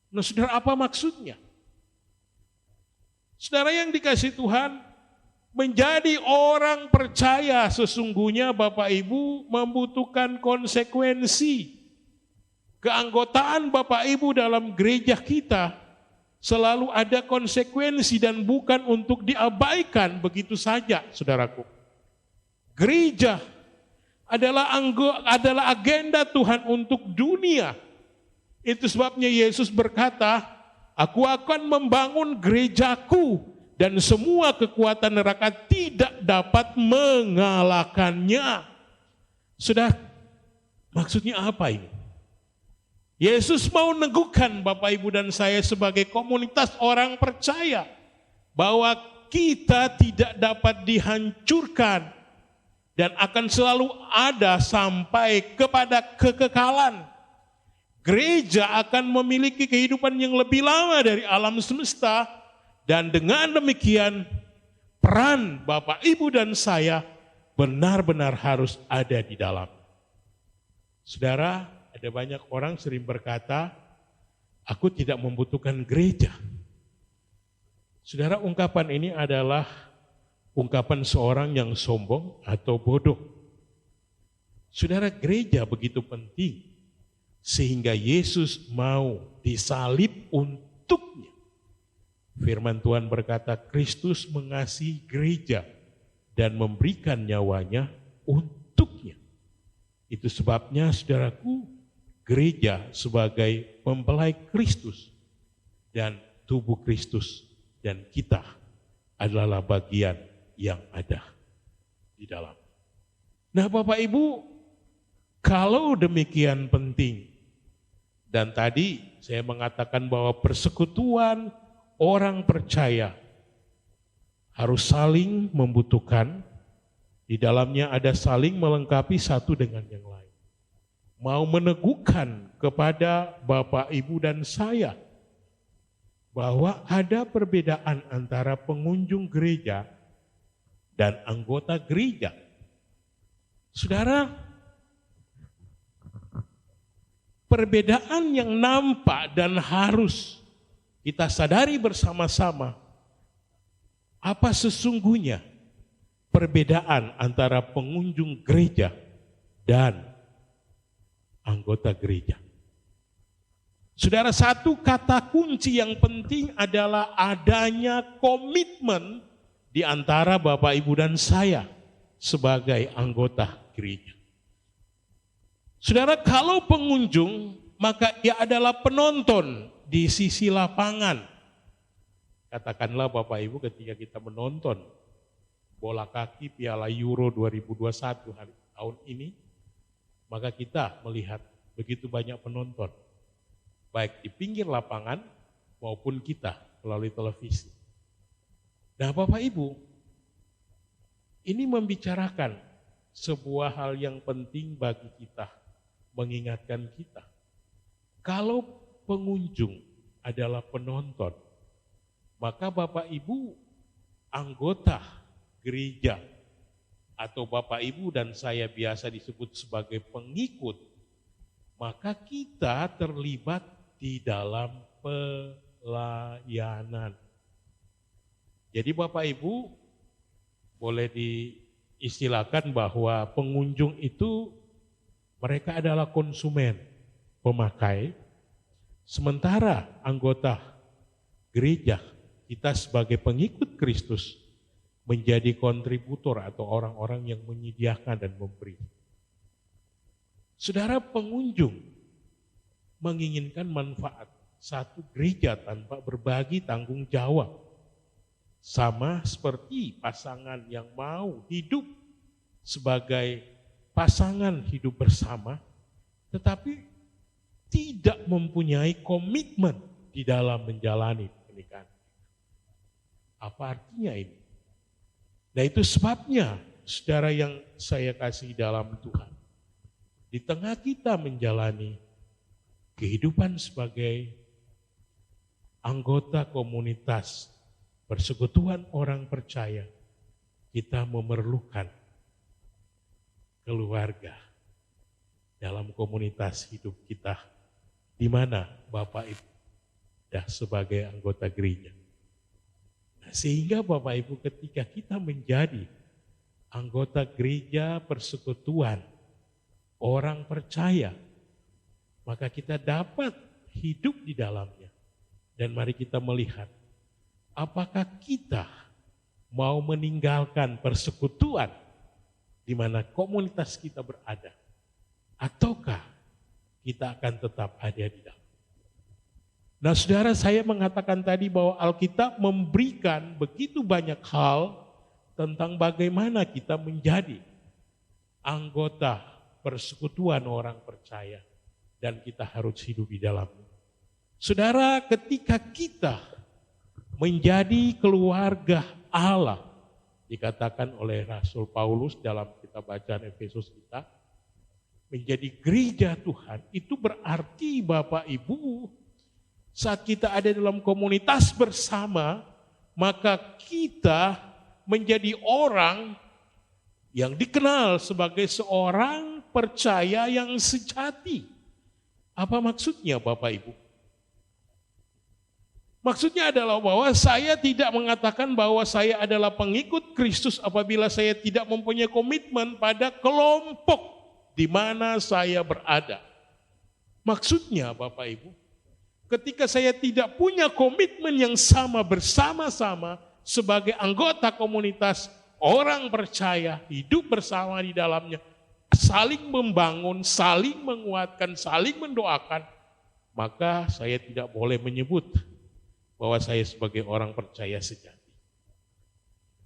Nah, saudara, apa maksudnya? Saudara yang dikasihi Tuhan, menjadi orang percaya sesungguhnya Bapak, Ibu membutuhkan konsekuensi. Keanggotaan Bapak, Ibu dalam gereja kita selalu ada konsekuensi dan bukan untuk diabaikan begitu saja, saudaraku. Gereja adalah agenda Tuhan untuk dunia. Itu sebabnya Yesus berkata, "Aku akan membangun gerejaku dan semua kekuatan neraka tidak dapat mengalahkannya." Sudah, maksudnya apa ini? Yesus mau neguhkan Bapak, Ibu, dan saya sebagai komunitas orang percaya bahwa kita tidak dapat dihancurkan dan akan selalu ada sampai kepada kekekalan. Gereja akan memiliki kehidupan yang lebih lama dari alam semesta, dan dengan demikian peran Bapak, Ibu, dan saya benar-benar harus ada di dalam. Saudara, ada banyak orang sering berkata, "Aku tidak membutuhkan gereja." Saudara, ungkapan ini adalah ungkapan seorang yang sombong atau bodoh. Saudara, gereja begitu penting sehingga Yesus mau disalib untuknya. Firman Tuhan berkata, Kristus mengasihi gereja dan memberikan nyawanya untuknya. Itu sebabnya, saudaraku, gereja sebagai mempelai Kristus dan tubuh Kristus dan kita adalah bagian yang ada di dalam. Nah, Bapak, Ibu, kalau demikian penting, dan tadi saya mengatakan bahwa persekutuan orang percaya harus saling membutuhkan, di dalamnya ada saling melengkapi satu dengan yang lain. Mau meneguhkan kepada Bapak, Ibu, dan saya bahwa ada perbedaan antara pengunjung gereja dan anggota gereja. Saudara, perbedaan yang nampak dan harus kita sadari bersama-sama, apa sesungguhnya perbedaan antara pengunjung gereja dan anggota gereja. Saudara, satu kata kunci yang penting adalah adanya komitmen di antara Bapak, Ibu, dan saya sebagai anggota gereja. Saudara, kalau pengunjung, maka dia adalah penonton di sisi lapangan. Katakanlah Bapak Ibu, ketika kita menonton bola kaki Piala Euro 2021 tahun ini, maka kita melihat begitu banyak penonton, baik di pinggir lapangan maupun kita melalui televisi. Nah Bapak Ibu, ini membicarakan sebuah hal yang penting bagi kita, mengingatkan kita. Kalau pengunjung adalah penonton, maka Bapak Ibu anggota gereja atau Bapak Ibu dan saya biasa disebut sebagai pengikut, maka kita terlibat di dalam pelayanan. Jadi Bapak Ibu boleh diistilahkan bahwa pengunjung itu mereka adalah konsumen, pemakai, sementara anggota gereja kita sebagai pengikut Kristus menjadi kontributor atau orang-orang yang menyediakan dan memberi. Saudara, pengunjung menginginkan manfaat satu gereja tanpa berbagi tanggung jawab. Sama seperti pasangan yang mau hidup sebagai pasangan hidup bersama, tetapi tidak mempunyai komitmen di dalam menjalani pernikahan. Apa artinya ini? Nah itu sebabnya, saudara yang saya kasih dalam Tuhan, di tengah kita menjalani kehidupan sebagai anggota komunitas persekutuan orang percaya, kita memerlukan keluarga dalam komunitas hidup kita, di mana Bapak Ibu sudah sebagai anggota gereja. Nah, sehingga Bapak Ibu ketika kita menjadi anggota gereja persekutuan orang percaya, maka kita dapat hidup di dalamnya. Dan mari kita melihat, apakah kita mau meninggalkan persekutuan di mana komunitas kita berada, ataukah kita akan tetap ada di dalam. Nah saudara, saya mengatakan tadi bahwa Alkitab memberikan begitu banyak hal tentang bagaimana kita menjadi anggota persekutuan orang percaya dan kita harus hidup di dalamnya. Saudara, ketika kita menjadi keluarga Allah, dikatakan oleh Rasul Paulus dalam kitab bacaan Efesus kita, menjadi gereja Tuhan, itu berarti Bapak Ibu, saat kita ada dalam komunitas bersama, maka kita menjadi orang yang dikenal sebagai seorang percaya yang sejati. Apa maksudnya Bapak Ibu? Maksudnya adalah bahwa saya tidak mengatakan bahwa saya adalah pengikut Kristus apabila saya tidak mempunyai komitmen pada kelompok di mana saya berada. Maksudnya Bapak Ibu, ketika saya tidak punya komitmen yang sama bersama-sama sebagai anggota komunitas orang percaya, hidup bersama di dalamnya, saling membangun, saling menguatkan, saling mendoakan, maka saya tidak boleh menyebut bahwa saya sebagai orang percaya sejati.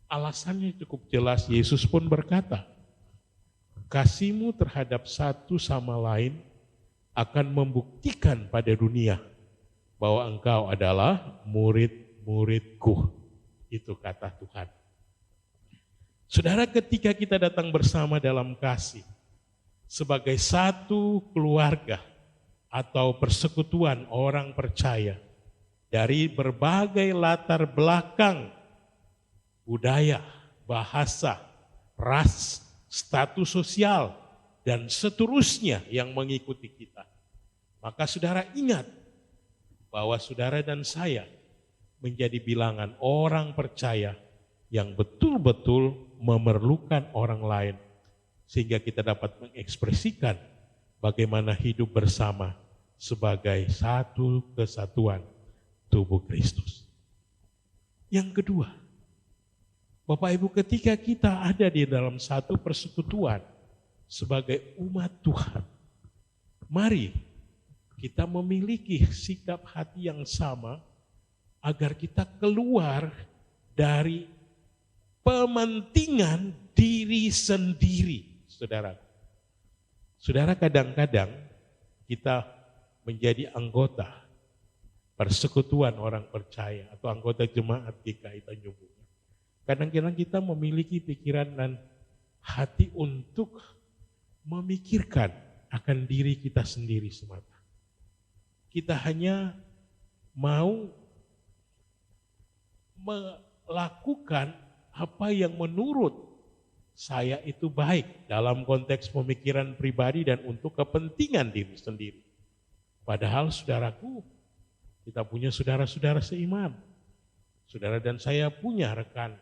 Alasannya cukup jelas, Yesus pun berkata, kasihmu terhadap satu sama lain akan membuktikan pada dunia bahwa engkau adalah murid-muridku. Itu kata Tuhan. Saudara, ketika kita datang bersama dalam kasih, sebagai satu keluarga atau persekutuan orang percaya, dari berbagai latar belakang, budaya, bahasa, ras, status sosial, dan seterusnya yang mengikuti kita. Maka saudara ingat bahwa saudara dan saya menjadi bilangan orang percaya yang betul-betul memerlukan orang lain, sehingga kita dapat mengekspresikan bagaimana hidup bersama sebagai satu kesatuan tubuh Kristus. Yang kedua, Bapak Ibu, ketika kita ada di dalam satu persekutuan sebagai umat Tuhan, mari kita memiliki sikap hati yang sama agar kita keluar dari pementingan diri sendiri, saudara. Saudara, kadang-kadang kita menjadi anggota persekutuan orang percaya atau anggota jemaat GKI Tanjung Bunga. Kadang-kadang kita memiliki pikiran dan hati untuk memikirkan akan diri kita sendiri semata. Kita hanya mau melakukan apa yang menurut saya itu baik dalam konteks pemikiran pribadi dan untuk kepentingan diri sendiri. Padahal saudaraku, kita punya saudara-saudara seiman. Saudara dan saya punya rekan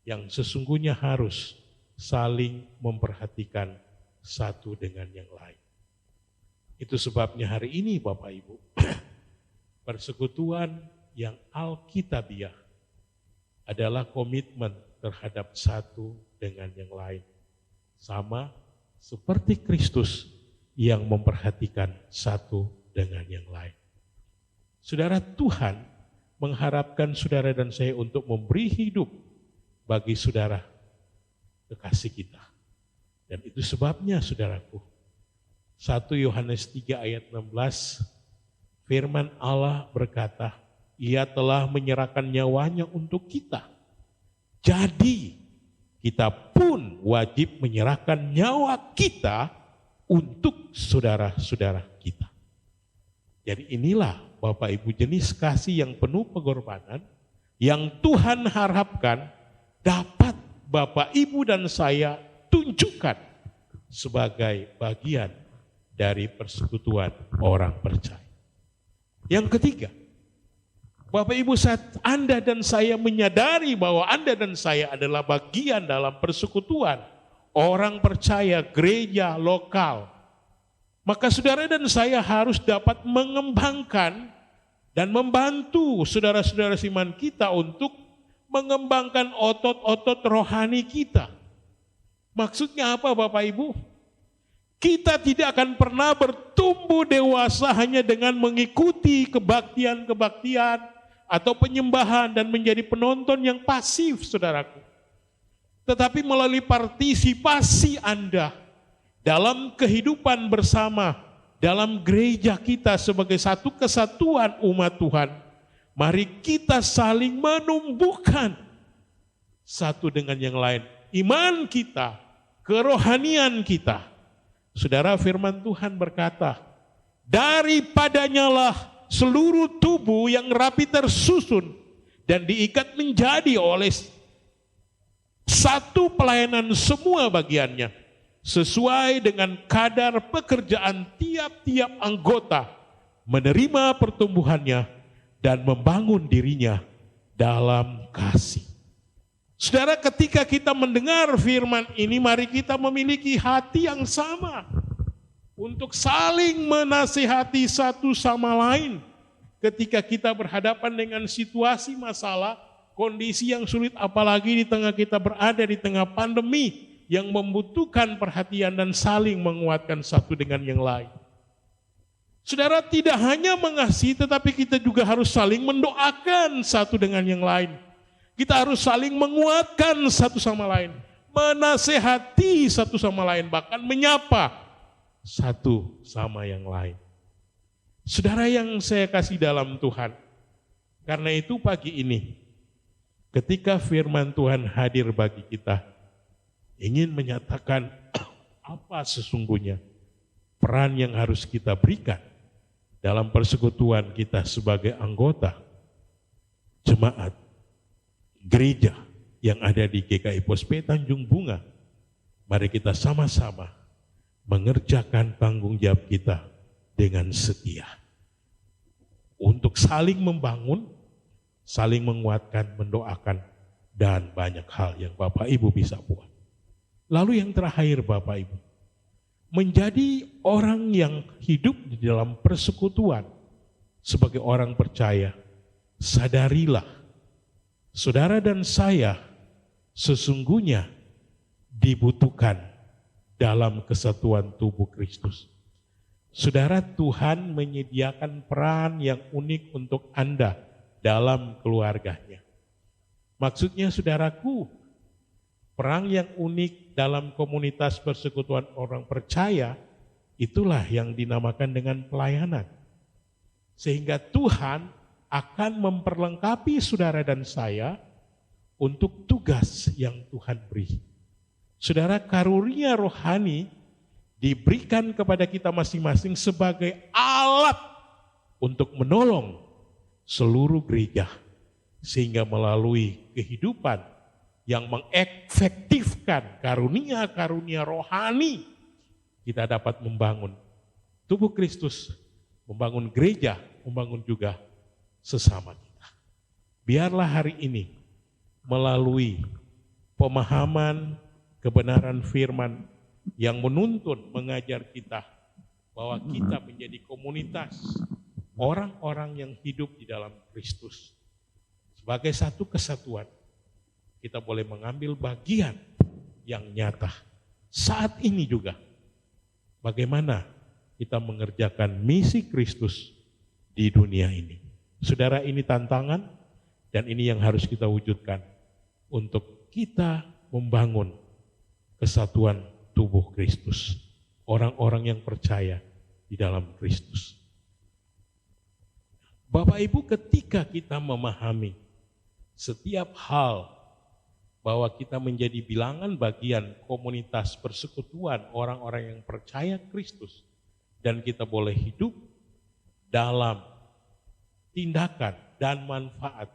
yang sesungguhnya harus saling memperhatikan satu dengan yang lain. Itu sebabnya hari ini Bapak Ibu, persekutuan yang alkitabiah adalah komitmen terhadap satu dengan yang lain. Sama seperti Kristus yang memperhatikan satu dengan yang lain. Saudara, Tuhan mengharapkan saudara dan saya untuk memberi hidup bagi saudara kekasih kita. Dan itu sebabnya saudaraku, 1 Yohanes 3 ayat 16, firman Allah berkata, Ia telah menyerahkan nyawanya untuk kita. Jadi kita pun wajib menyerahkan nyawa kita untuk saudara-saudara kita. Jadi inilah Bapak Ibu jenis kasih yang penuh pengorbanan yang Tuhan harapkan dapat Bapak Ibu dan saya tunjukkan sebagai bagian dari persekutuan orang percaya. Yang ketiga, Bapak Ibu, saat Anda dan saya menyadari bahwa Anda dan saya adalah bagian dalam persekutuan orang percaya gereja lokal, maka saudara dan saya harus dapat mengembangkan dan membantu saudara-saudara seiman kita untuk mengembangkan otot-otot rohani kita. Maksudnya apa Bapak Ibu? Kita tidak akan pernah bertumbuh dewasa hanya dengan mengikuti kebaktian-kebaktian atau penyembahan dan menjadi penonton yang pasif, saudaraku. Tetapi melalui partisipasi Anda dalam kehidupan bersama, dalam gereja kita sebagai satu kesatuan umat Tuhan, mari kita saling menumbuhkan satu dengan yang lain. Iman kita, kerohanian kita. Saudara, firman Tuhan berkata, daripadanya lah seluruh tubuh yang rapi tersusun dan diikat menjadi oleh satu pelayanan semua bagiannya, sesuai dengan kadar pekerjaan tiap-tiap anggota, menerima pertumbuhannya dan membangun dirinya dalam kasih. Saudara, ketika kita mendengar firman ini, mari kita memiliki hati yang sama untuk saling menasihati satu sama lain ketika kita berhadapan dengan situasi masalah, kondisi yang sulit, apalagi di tengah kita berada di tengah pandemi yang membutuhkan perhatian dan saling menguatkan satu dengan yang lain. Saudara, tidak hanya mengasihi, tetapi kita juga harus saling mendoakan satu dengan yang lain. Kita harus saling menguatkan satu sama lain, menasehati satu sama lain, bahkan menyapa satu sama yang lain. Saudara yang saya kasih dalam Tuhan, karena itu pagi ini, ketika firman Tuhan hadir bagi kita, ingin menyatakan apa sesungguhnya peran yang harus kita berikan dalam persekutuan kita sebagai anggota jemaat gereja yang ada di GKI Pospe Tanjung Bunga. Mari kita sama-sama mengerjakan tanggung jawab kita dengan setia untuk saling membangun, saling menguatkan, mendoakan dan banyak hal yang Bapak Ibu bisa buat. Lalu yang terakhir Bapak Ibu, menjadi orang yang hidup di dalam persekutuan sebagai orang percaya, sadarilah saudara dan saya sesungguhnya dibutuhkan dalam kesatuan tubuh Kristus. Saudara, Tuhan menyediakan peran yang unik untuk Anda dalam keluarganya. Maksudnya saudaraku, peran yang unik dalam komunitas persekutuan orang percaya, itulah yang dinamakan dengan pelayanan. Sehingga Tuhan akan memperlengkapi saudara dan saya untuk tugas yang Tuhan beri. Saudara, karunia rohani diberikan kepada kita masing-masing sebagai alat untuk menolong seluruh gereja, sehingga melalui kehidupan yang mengefektifkan karunia-karunia rohani, kita dapat membangun tubuh Kristus, membangun gereja, membangun juga sesama kita. Biarlah hari ini melalui pemahaman kebenaran firman yang menuntun, mengajar kita bahwa kita menjadi komunitas orang-orang yang hidup di dalam Kristus. Sebagai satu kesatuan, kita boleh mengambil bagian yang nyata. Saat ini juga, bagaimana kita mengerjakan misi Kristus di dunia ini. Saudara, ini tantangan dan ini yang harus kita wujudkan untuk kita membangun kesatuan tubuh Kristus, orang-orang yang percaya di dalam Kristus. Bapak Ibu, ketika kita memahami setiap hal bahwa kita menjadi bilangan bagian komunitas persekutuan orang-orang yang percaya Kristus, dan kita boleh hidup dalam tindakan dan manfaat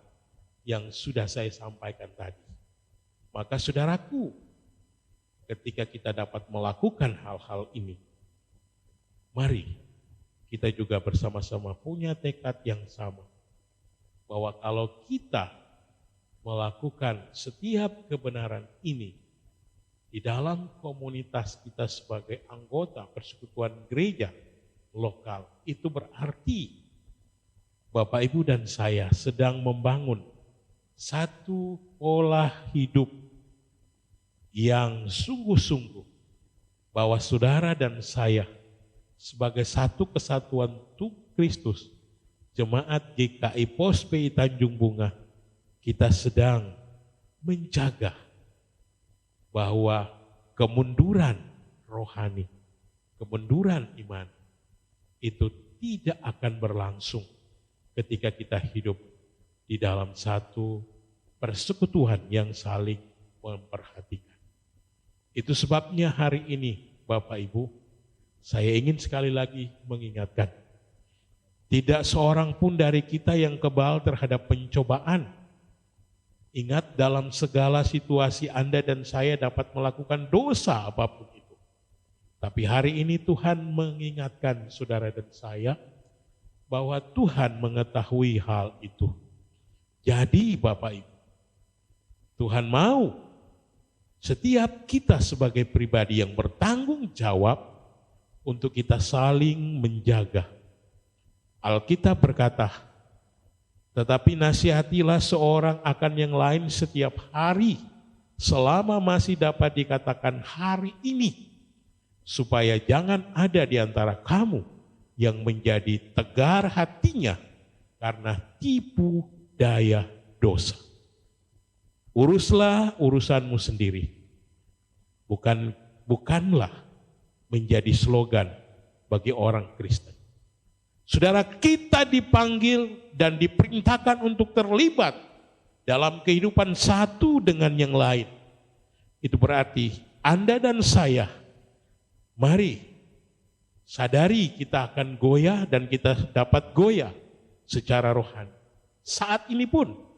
yang sudah saya sampaikan tadi, maka saudaraku, ketika kita dapat melakukan hal-hal ini, mari kita juga bersama-sama punya tekad yang sama, bahwa kalau kita melakukan setiap kebenaran ini di dalam komunitas kita sebagai anggota persekutuan gereja lokal, itu berarti Bapak Ibu dan saya sedang membangun satu pola hidup yang sungguh-sungguh, bahwa saudara dan saya sebagai satu kesatuan tubuh Kristus, Jemaat GKI Pos PI Tanjung Bunga, kita sedang menjaga bahwa kemunduran rohani, kemunduran iman itu tidak akan berlangsung ketika kita hidup di dalam satu persekutuan yang saling memperhatikan. Itu sebabnya hari ini Bapak Ibu, saya ingin sekali lagi mengingatkan, tidak seorang pun dari kita yang kebal terhadap pencobaan. Ingat, dalam segala situasi Anda dan saya dapat melakukan dosa apapun itu. Tapi hari ini Tuhan mengingatkan saudara dan saya bahwa Tuhan mengetahui hal itu. Jadi Bapak Ibu, Tuhan mau setiap kita sebagai pribadi yang bertanggung jawab untuk kita saling menjaga. Alkitab berkata, tetapi nasihatilah seorang akan yang lain setiap hari, selama masih dapat dikatakan hari ini, supaya jangan ada di antara kamu yang menjadi tegar hatinya karena tipu daya dosa. Uruslah urusanmu sendiri. Bukanlah menjadi slogan bagi orang Kristen. Saudara, kita dipanggil dan diperintahkan untuk terlibat dalam kehidupan satu dengan yang lain. Itu berarti Anda dan saya, mari sadari kita akan goyah dan kita dapat goyah secara rohani. Saat ini pun.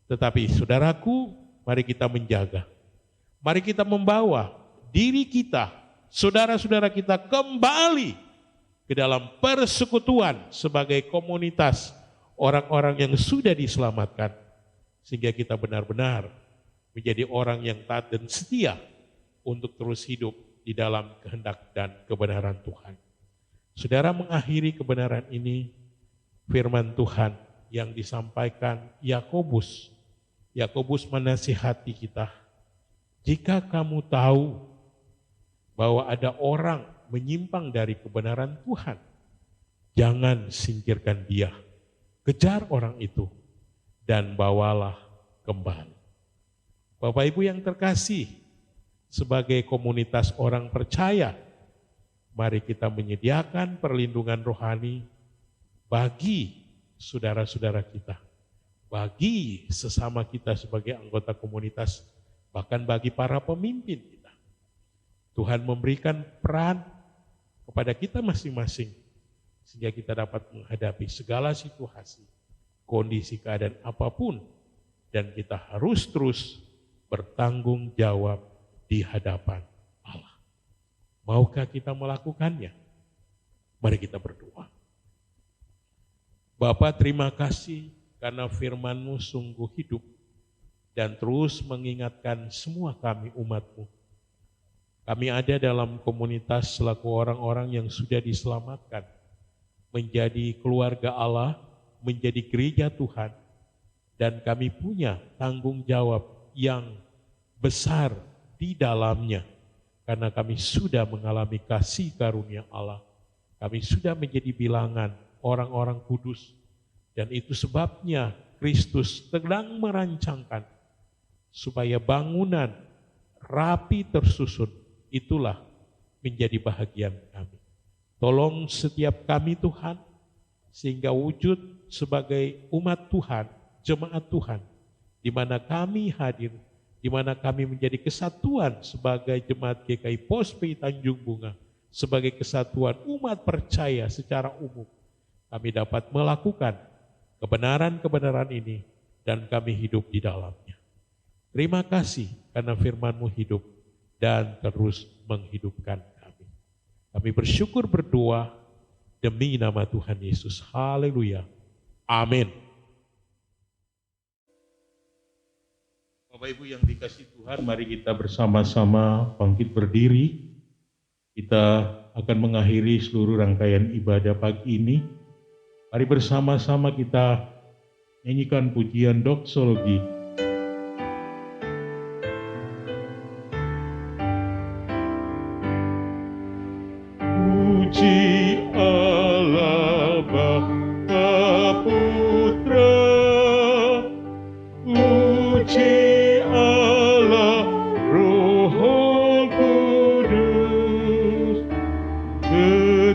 Tetapi saudaraku, mari kita menjaga. Mari kita membawa diri kita, saudara-saudara kita kembali ke dalam persekutuan sebagai komunitas orang-orang yang sudah diselamatkan. Sehingga kita benar-benar menjadi orang yang taat dan setia untuk terus hidup di dalam kehendak dan kebenaran Tuhan. Saudara, mengakhiri kebenaran ini, firman Tuhan yang disampaikan Yakobus. Yakobus menasihati kita, jika kamu tahu bahwa ada orang menyimpang dari kebenaran Tuhan, jangan singkirkan dia, kejar orang itu, dan bawalah kembali. Bapak Ibu yang terkasih, sebagai komunitas orang percaya, mari kita menyediakan perlindungan rohani bagi saudara-saudara kita, bagi sesama kita sebagai anggota komunitas, bahkan bagi para pemimpin kita. Tuhan memberikan peran kepada kita masing-masing, sehingga kita dapat menghadapi segala situasi, kondisi keadaan apapun, dan kita harus terus bertanggung jawab di hadapan Allah. Maukah kita melakukannya? Mari kita berdoa. Bapa, terima kasih karena firman-Mu sungguh hidup dan terus mengingatkan semua kami umat-Mu. Kami ada dalam komunitas selaku orang-orang yang sudah diselamatkan, menjadi keluarga Allah, menjadi gereja Tuhan, dan kami punya tanggung jawab yang besar di dalamnya, karena kami sudah mengalami kasih karunia Allah. Kami sudah menjadi bilangan orang-orang kudus, dan itu sebabnya Kristus sedang merancangkan supaya bangunan rapi tersusun, itulah menjadi bahagian kami. Tolong setiap kami Tuhan, sehingga wujud sebagai umat Tuhan, jemaat Tuhan, di mana kami hadir, di mana kami menjadi kesatuan sebagai jemaat GKI Pospei Tanjung Bunga, sebagai kesatuan umat percaya secara umum, kami dapat melakukan kebenaran-kebenaran ini dan kami hidup di dalamnya. Terima kasih karena firman-Mu hidup dan terus menghidupkan kami. Kami bersyukur berdoa demi nama Tuhan Yesus. Haleluya. Amin. Bapak Ibu yang dikasih Tuhan, mari kita bersama-sama bangkit berdiri. Kita akan mengakhiri seluruh rangkaian ibadah pagi ini. Mari bersama-sama kita nyanyikan pujian doksologi. Puji Allah Bapa Putra, puji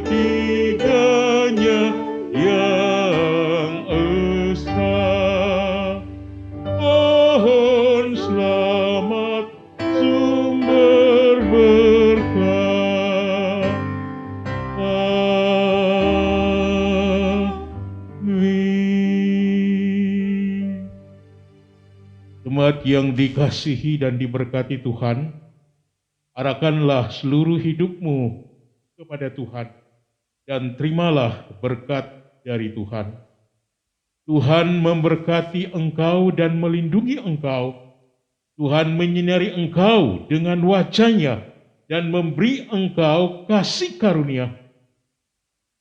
ketiganya yang esa. Pohon selamat sumber berkah. Amin. Jemaat yang dikasihi dan diberkati Tuhan, arahkanlah seluruh hidupmu kepada Tuhan dan terimalah berkat dari Tuhan. Tuhan memberkati engkau dan melindungi engkau. Tuhan menyinari engkau dengan wajah-Nya dan memberi engkau kasih karunia.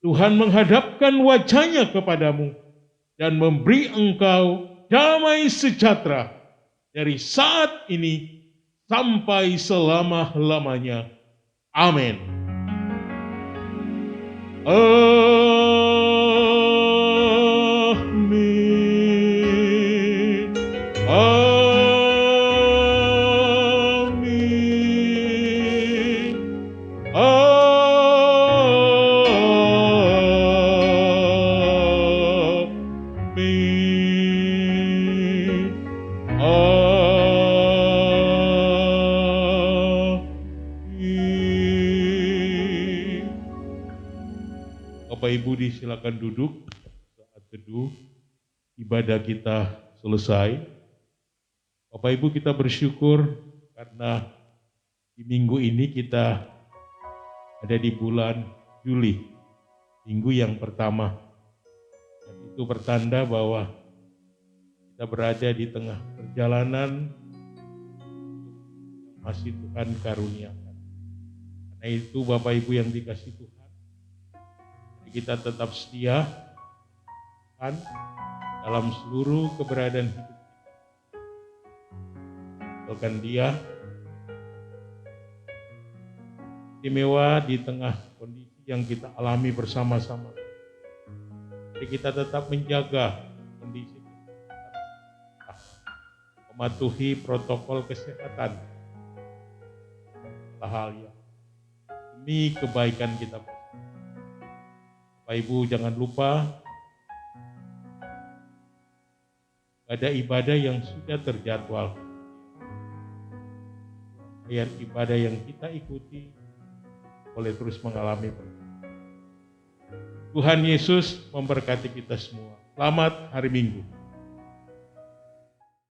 Tuhan menghadapkan wajah-Nya kepadamu dan memberi engkau damai sejahtera dari saat ini sampai selama-lamanya. Amin. Amin. Amin. Amin. Amin. Bapak Ibu disilakan duduk. Saat teduh ibadah kita selesai. Bapak Ibu kita bersyukur karena di minggu ini kita ada di bulan Juli, minggu yang pertama. Dan itu bertanda bahwa kita berada di tengah perjalanan masih Tuhan karuniakan. Karena itu Bapak Ibu yang dikasihi Tuhan, kita tetap setia Tuhan dalam seluruh keberadaan hidup kita. Bahkan Dia istimewa di tengah kondisi yang kita alami bersama-sama. Jadi kita tetap menjaga kondisi kita, mematuhi protokol kesehatan, hal yang demi kebaikan kita. Bapak Ibu jangan lupa ada ibadah yang sudah terjadwal. Biar ibadah yang kita ikuti boleh terus mengalami berkat. Tuhan Yesus memberkati kita semua. Selamat hari Minggu.